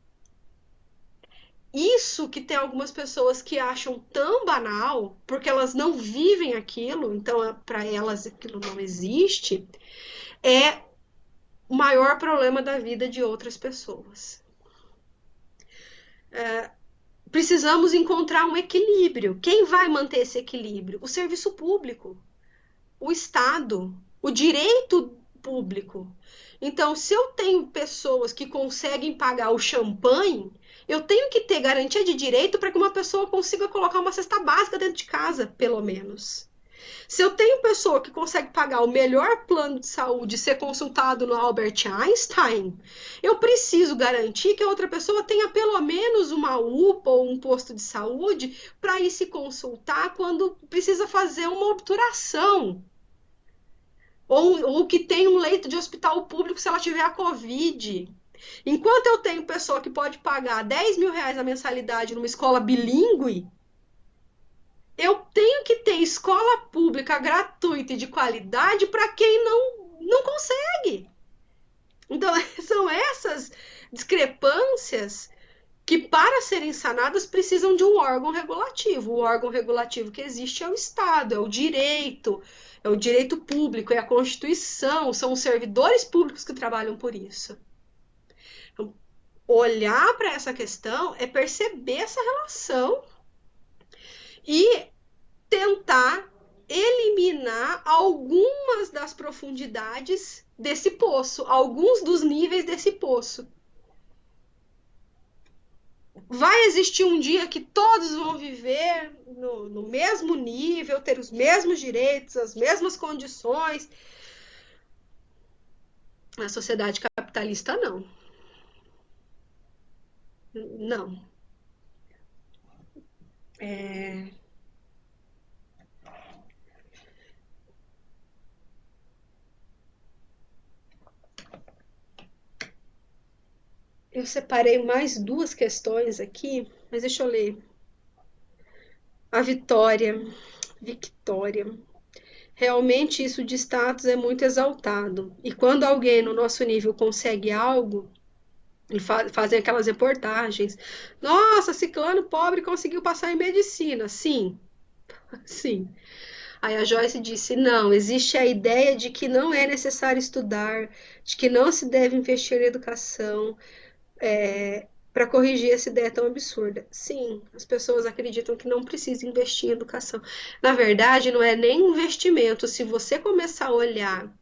isso que tem algumas pessoas que acham tão banal, porque elas não vivem aquilo, então para elas aquilo não existe, é o maior problema da vida de outras pessoas. Precisamos encontrar um equilíbrio. Quem vai manter esse equilíbrio? O serviço público, o Estado, o direito público. Então, se eu tenho pessoas que conseguem pagar o champanhe, eu tenho que ter garantia de direito para que uma pessoa consiga colocar uma cesta básica dentro de casa, pelo menos. Se eu tenho pessoa que consegue pagar o melhor plano de saúde e ser consultado no Albert Einstein, eu preciso garantir que a outra pessoa tenha pelo menos uma UPA ou um posto de saúde para ir se consultar quando precisa fazer uma obturação. Ou que tem um leito de hospital público se ela tiver a Covid. Enquanto eu tenho pessoa que pode pagar R$ 10.000 a mensalidade numa escola bilíngue, eu tenho que ter escola pública gratuita e de qualidade para quem não consegue. Então, são essas discrepâncias que, para serem sanadas, precisam de um órgão regulativo. O órgão regulativo que existe é o Estado, é o direito público, é a Constituição, são os servidores públicos que trabalham por isso. Então, olhar para essa questão é perceber essa relação e tentar eliminar algumas das profundidades desse poço, alguns dos níveis desse poço. Vai existir um dia que todos vão viver no mesmo nível, ter os mesmos direitos, as mesmas condições. Na sociedade capitalista, não. Não. Eu separei mais 2 questões aqui, mas deixa eu ler. A Victória. Realmente isso de status é muito exaltado. E quando alguém no nosso nível consegue algo, fazem aquelas reportagens. Nossa, ciclano pobre conseguiu passar em medicina. Sim, sim. Aí a Joyce disse, não, existe a ideia de que não é necessário estudar, de que não se deve investir em educação, para corrigir essa ideia tão absurda. Sim, as pessoas acreditam que não precisa investir em educação. Na verdade, não é nem investimento. Se você começar a olhar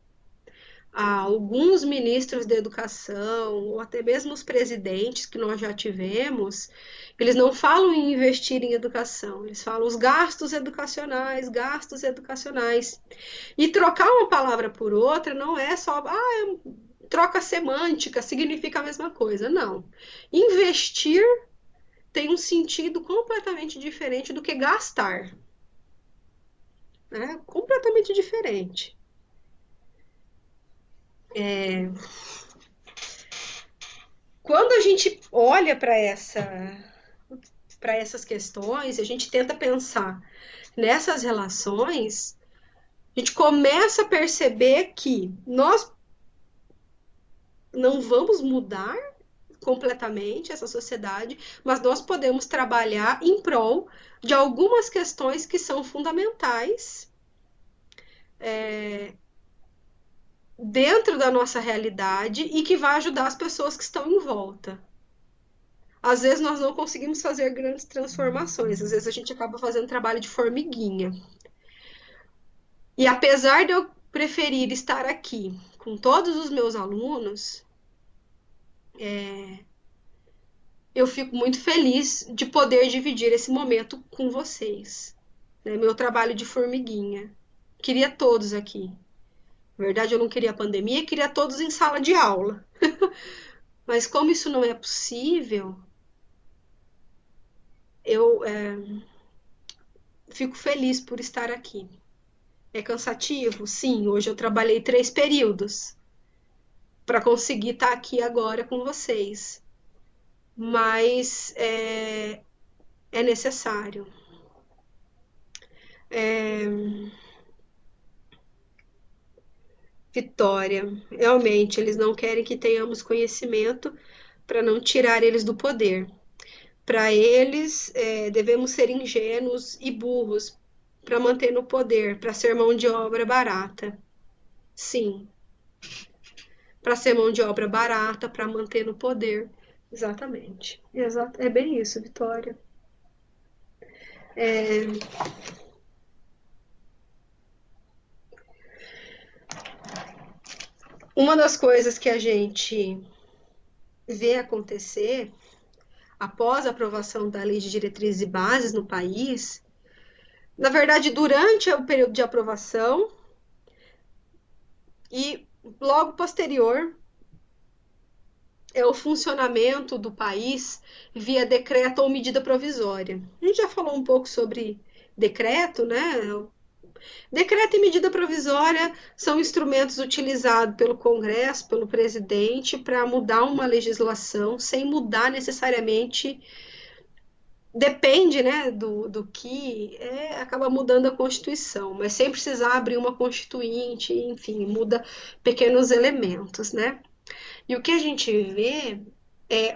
alguns ministros da educação, ou até mesmo os presidentes que nós já tivemos, eles não falam em investir em educação, eles falam os gastos educacionais, gastos educacionais. E trocar uma palavra por outra não é só troca semântica, significa a mesma coisa. Não. Investir tem um sentido completamente diferente do que gastar. Né? Completamente diferente. Quando a gente olha para essas questões, a gente tenta pensar nessas relações, a gente começa a perceber que nós não vamos mudar completamente essa sociedade, mas nós podemos trabalhar em prol de algumas questões que são fundamentais dentro da nossa realidade e que vai ajudar as pessoas que estão em volta. Às vezes nós não conseguimos fazer grandes transformações, às vezes a gente acaba fazendo trabalho de formiguinha. E apesar de eu preferir estar aqui com todos os meus alunos, eu fico muito feliz de poder dividir esse momento com vocês. Né? Meu trabalho de formiguinha. Queria todos aqui. Na verdade, eu não queria pandemia, queria todos em sala de aula. Mas como isso não é possível, eu fico feliz por estar aqui. É cansativo? Sim, hoje eu trabalhei 3 períodos para conseguir estar aqui agora com vocês. Mas é necessário. Vitória, realmente, eles não querem que tenhamos conhecimento para não tirar eles do poder. Para eles, devemos ser ingênuos e burros para manter no poder, para ser mão de obra barata. Sim, para ser mão de obra barata, para manter no poder. Exatamente. É bem isso, Vitória. Uma das coisas que a gente vê acontecer após a aprovação da Lei de Diretrizes e Bases no país, na verdade, durante o período de aprovação e logo posterior, é o funcionamento do país via decreto ou medida provisória. A gente já falou um pouco sobre decreto, né? Decreto e medida provisória são instrumentos utilizados pelo Congresso, pelo presidente, para mudar uma legislação sem mudar necessariamente. Depende, né, do que acaba mudando a Constituição, mas sem precisar abrir uma Constituinte, enfim, muda pequenos elementos, né? E o que a gente vê é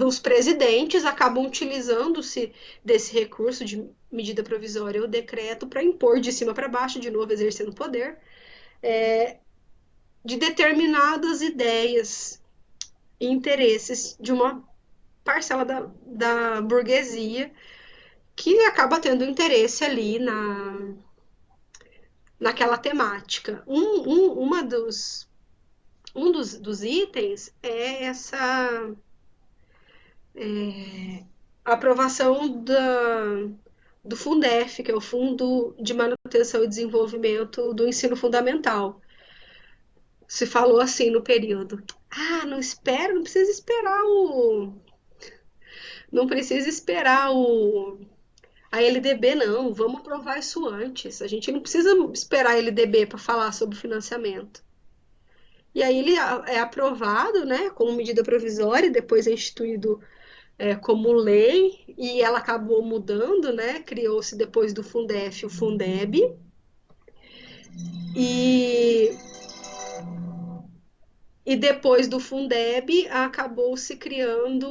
os presidentes acabam utilizando-se desse recurso de medida provisória ou decreto para impor de cima para baixo, de novo exercendo poder, de determinadas ideias e interesses de uma parcela da burguesia que acaba tendo interesse ali naquela temática. Um dos itens é essa aprovação do Fundef, que é o Fundo de Manutenção e Desenvolvimento do Ensino Fundamental. Se falou assim no período. Não precisa esperar a LDB, não. Vamos aprovar isso antes. A gente não precisa esperar a LDB para falar sobre financiamento. E aí ele é aprovado, né, como medida provisória, depois é instituído como lei, e ela acabou mudando, né, criou-se depois do Fundef o Fundeb, e depois do Fundeb acabou se criando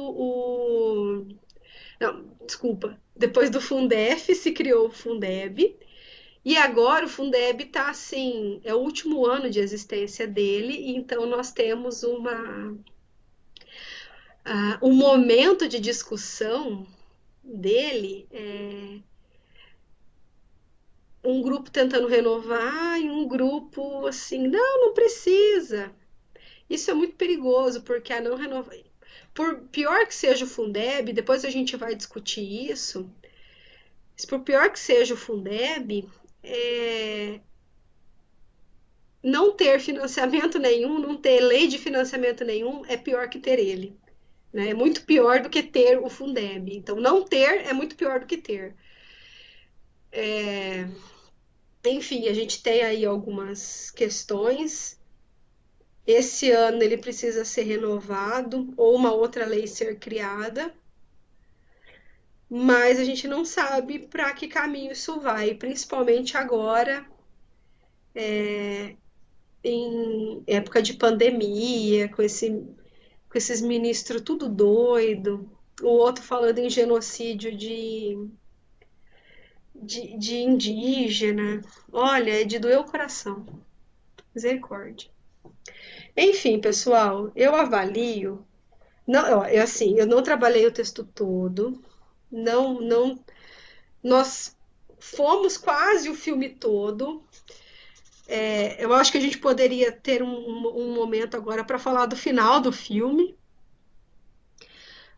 depois do Fundef se criou o Fundeb, e agora o Fundeb está assim, é o último ano de existência dele, e então nós temos um momento de discussão dele um grupo tentando renovar e um grupo assim, não, não precisa. Isso é muito perigoso, porque a não renovar. Por pior que seja o Fundeb, depois a gente vai discutir isso. Por pior que seja o Fundeb, não ter financiamento nenhum, não ter lei de financiamento nenhum, é pior que ter ele. Né? É muito pior do que ter o Fundeb. Então, não ter é muito pior do que ter. Enfim, a gente tem aí algumas questões. Esse ano ele precisa ser renovado ou uma outra lei ser criada, mas a gente não sabe para que caminho isso vai, principalmente agora, em época de pandemia, com esses ministros tudo doido, o outro falando em genocídio de indígena. Olha, é de doer o coração. Misericórdia. Enfim, pessoal, eu avalio. Não, assim, eu não trabalhei o texto todo. Não, nós fomos quase o filme todo. Eu acho que a gente poderia ter um momento agora para falar do final do filme.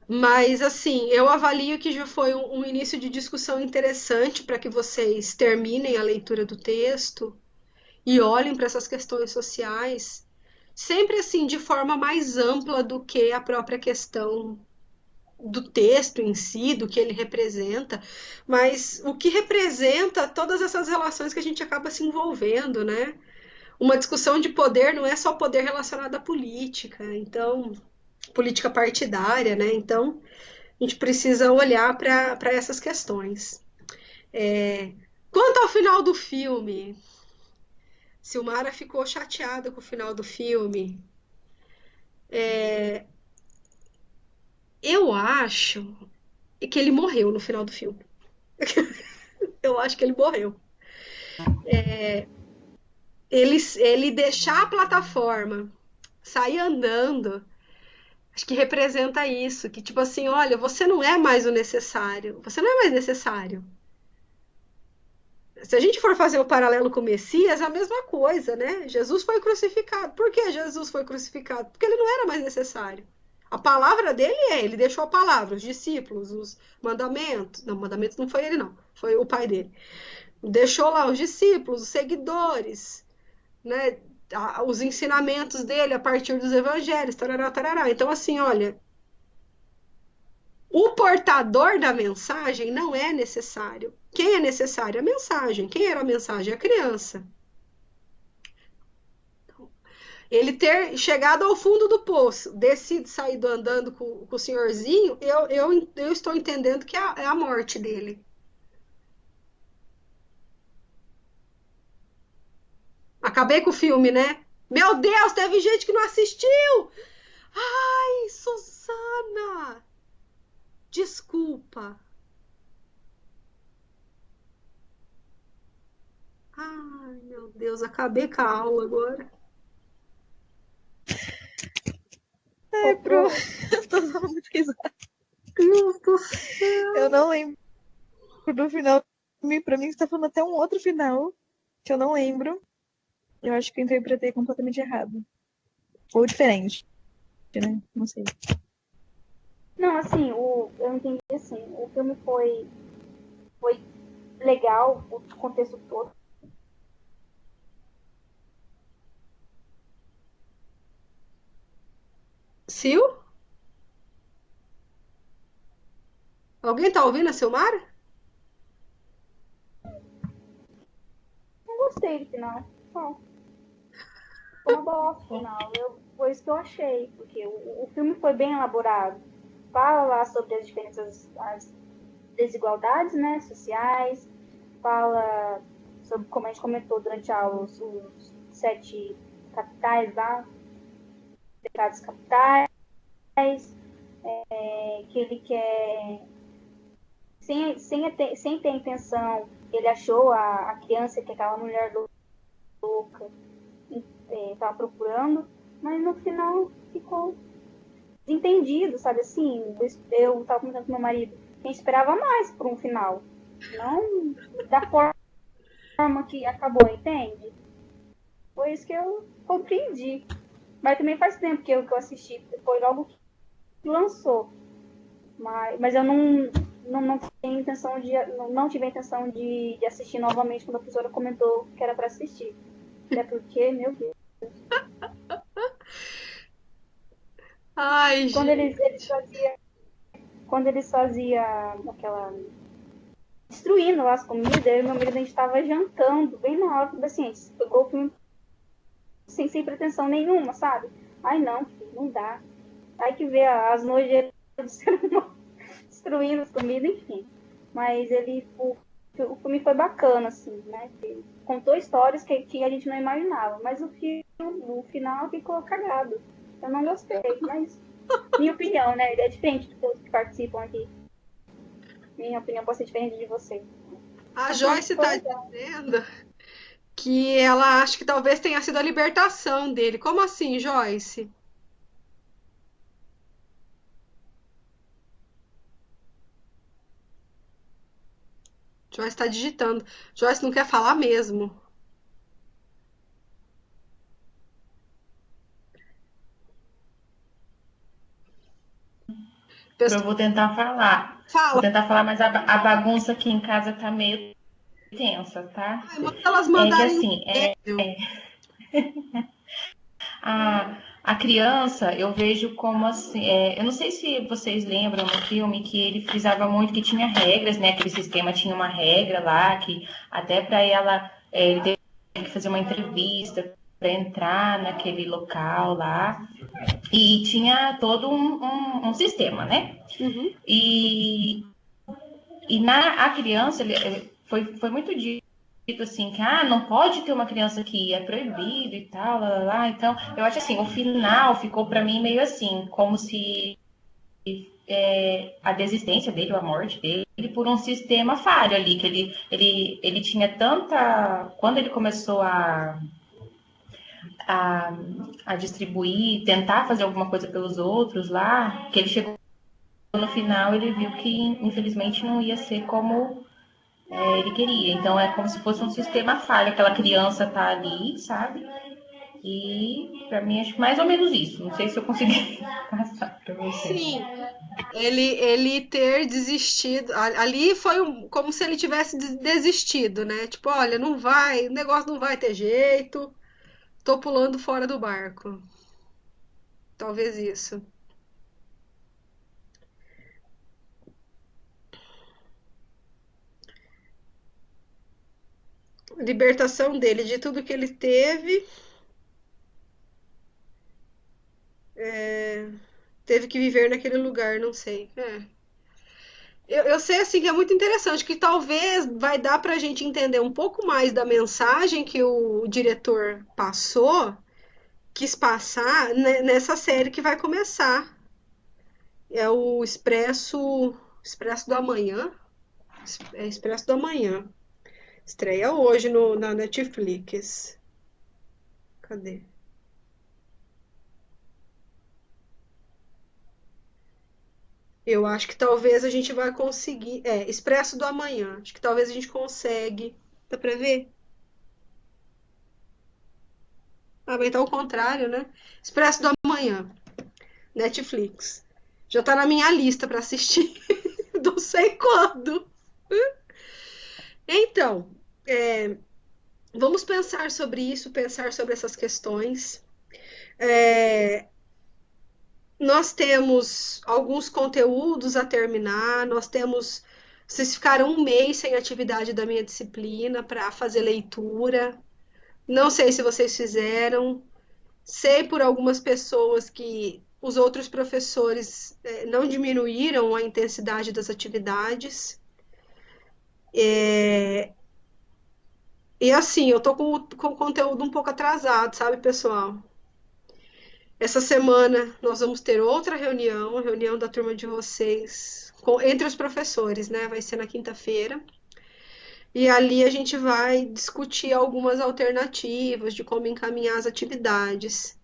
Mas, assim, eu avalio que já foi um início de discussão interessante para que vocês terminem a leitura do texto e olhem para essas questões sociais, sempre assim, de forma mais ampla do que a própria questão do texto em si, do que ele representa, mas o que representa todas essas relações que a gente acaba se envolvendo, né? Uma discussão de poder não é só poder relacionado à política, então, política partidária, né? Então, a gente precisa olhar para essas questões. Quanto ao final do filme, Silmara ficou chateada com o final do filme. Eu acho que ele morreu no final do filme. Eu acho que ele morreu. Ele deixar a plataforma, sair andando, acho que representa isso, que tipo assim, olha, você não é mais o necessário, você não é mais necessário. Se a gente for fazer o paralelo com o Messias, é a mesma coisa, né? Jesus foi crucificado. Por que Jesus foi crucificado? Porque ele não era mais necessário. A palavra dele ele deixou a palavra, os discípulos, os mandamentos. Não, mandamentos não foi ele, não, foi o pai dele. Deixou lá os discípulos, os seguidores, né? Os ensinamentos dele a partir dos evangelhos, tarará, tarará. Então, assim, olha, o portador da mensagem não é necessário. Quem é necessário? A mensagem. Quem era a mensagem? A criança. Ele ter chegado ao fundo do poço, descido, saído andando com o senhorzinho, eu estou entendendo que é a morte dele. Acabei com o filme, né? Meu Deus, teve gente que não assistiu! Ai, Suzana! Desculpa. Ai, meu Deus, acabei com a aula agora. É, pro... Eu tô dando muito risada. Deus do céu. Eu não lembro do final. Pra mim, você tá falando até um outro final que eu não lembro. Eu acho que eu interpretei completamente errado. Ou diferente, né? Não sei. Não, assim, eu entendi assim, o filme foi legal, o contexto todo. Sil? Alguém tá ouvindo a Silmara? Não gostei do final. Não. Foi uma bosta o final. Foi isso que eu achei, porque o filme foi bem elaborado. Fala lá sobre as diferenças, as desigualdades, né, sociais. Fala sobre, como a gente comentou durante a aula, os 7 capitais lá, pecados capitais, que ele quer, sem ter intenção, ele achou a criança, que é aquela mulher louca, estava procurando, mas no final ficou desentendido, sabe assim? Eu estava comentando com meu marido, quem esperava mais por um final, não da forma forma que acabou, entende? Foi isso que eu compreendi. Mas também faz tempo que eu assisti, foi logo que lançou. Mas eu não tinha intenção não tive a intenção de assistir novamente quando a professora comentou que era para assistir. Até porque, meu Deus. Ai, Quando gente. quando eles faziam aquela. Destruindo lá as comidas, eu e meu marido a gente estava jantando, bem na hora da ciência. Pegou o filme sem pretensão nenhuma, sabe? Ai não, filho, não dá. Aí que vê as nojeiras do ser humano destruindo as comidas, enfim. Mas o filme foi bacana, assim, né? Ele contou histórias que a gente não imaginava, mas no final ficou cagado. Eu não gostei, mas minha opinião, né? É diferente de todos que participam aqui. Minha opinião pode ser diferente de você. A Joyce tá dizendo que ela acha que talvez tenha sido a libertação dele. Como assim, Joyce? Joyce tá digitando. Joyce não quer falar mesmo. Eu vou tentar falar. Fala. Vou tentar falar, mas a bagunça aqui em casa tá meio tensa, tá? Manda elas É que mandarem assim, a criança, eu vejo como assim. Eu não sei se vocês lembram no filme que ele frisava muito que tinha regras, né? Aquele sistema tinha uma regra lá, que até para ela ele teve que fazer uma entrevista para entrar naquele local lá. E tinha todo um sistema, né? Uhum. E a criança, foi muito dito assim, que não pode ter uma criança que é proibido e tal, lá. Então, eu acho assim, o final ficou para mim meio assim, como se a desistência dele, ou a morte dele, por um sistema falho ali, que ele tinha tanta... Quando ele começou a distribuir, tentar fazer alguma coisa pelos outros lá, que ele chegou no final, ele viu que infelizmente não ia ser como ele queria. Então é como se fosse um sistema falho, aquela criança tá ali, sabe? E para mim acho que mais ou menos isso. Não sei se eu consegui passar para você. Sim, ele ter desistido. Ali foi como se ele tivesse desistido, né? Tipo, olha, não vai, o negócio não vai ter jeito. Tô pulando fora do barco. Talvez isso. Libertação dele de tudo que ele teve. Teve que viver naquele lugar, não sei. Eu sei assim que é muito interessante, que talvez vai dar pra gente entender um pouco mais da mensagem que o diretor quis passar nessa série que vai começar. É o Expresso do Amanhã. É Expresso do Amanhã. Estreia hoje na Netflix. Cadê? Eu acho que talvez a gente vai conseguir. Expresso do Amanhã. Acho que talvez a gente consegue. Dá pra ver? Mas tá ao contrário, né? Expresso do Amanhã. Netflix. Já tá na minha lista pra assistir. Não sei quando. Então, vamos pensar sobre isso, pensar sobre essas questões. Nós temos alguns conteúdos a terminar, Vocês ficaram um mês sem atividade da minha disciplina para fazer leitura. Não sei se vocês fizeram. Sei por algumas pessoas que os outros professores não diminuíram a intensidade das atividades. E assim, eu tô com o conteúdo um pouco atrasado, sabe, pessoal? Essa semana nós vamos ter outra reunião, a reunião da turma de vocês, entre os professores, né? Vai ser na quinta-feira. E ali a gente vai discutir algumas alternativas de como encaminhar as atividades.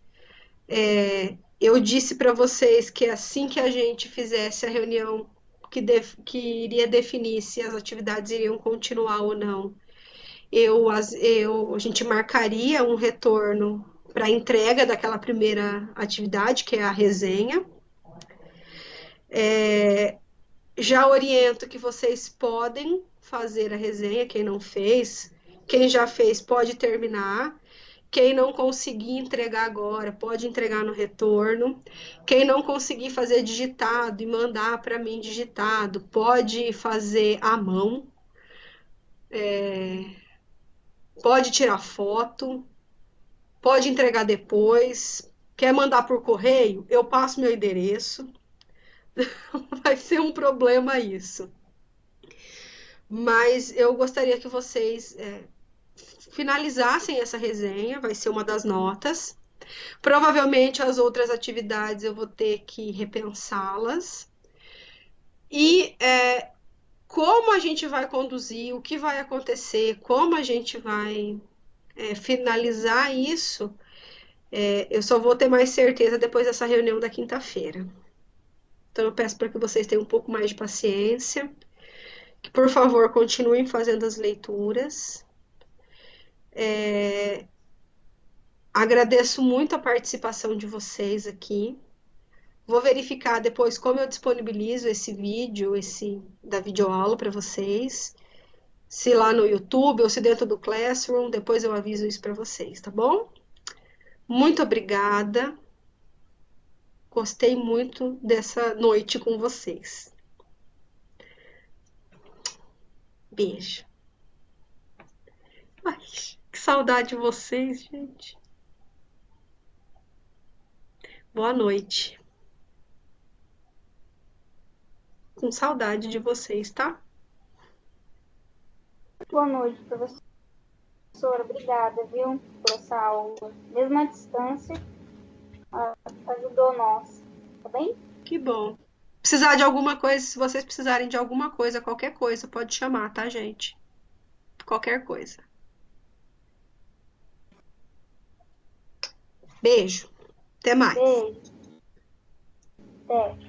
Eu disse para vocês que assim que a gente fizesse a reunião que iria definir se as atividades iriam continuar ou não, a gente marcaria um retorno para a entrega daquela primeira atividade, que é a resenha. Já oriento que vocês podem fazer a resenha, quem não fez. Quem já fez pode terminar. Quem não conseguir entregar agora, pode entregar no retorno. Quem não conseguir fazer digitado e mandar para mim digitado, pode fazer à mão. Pode tirar foto. Pode entregar depois. Quer mandar por correio? Eu passo meu endereço. Vai ser um problema isso. Mas eu gostaria que vocês finalizassem essa resenha, vai ser uma das notas. Provavelmente as outras atividades eu vou ter que repensá-las. E como a gente vai conduzir, o que vai acontecer, como a gente vai finalizar isso, eu só vou ter mais certeza depois dessa reunião da quinta-feira. Então eu peço para que vocês tenham um pouco mais de paciência, que por favor continuem fazendo as leituras. Agradeço muito a participação de vocês aqui. Vou verificar depois como eu disponibilizo esse vídeo, da videoaula para vocês. Se lá no YouTube ou se dentro do Classroom, depois eu aviso isso para vocês, tá bom? Muito obrigada. Gostei muito dessa noite com vocês. Beijo. Ai, que saudade de vocês, gente. Boa noite. Com saudade de vocês, tá? Boa noite, professora. Obrigada, viu, por essa aula. Mesmo à distância, ajudou nós, tá bem? Que bom. Precisar de alguma coisa, se vocês precisarem de alguma coisa, qualquer coisa, pode chamar, tá, gente? Qualquer coisa. Beijo. Até mais. Beijo. Até.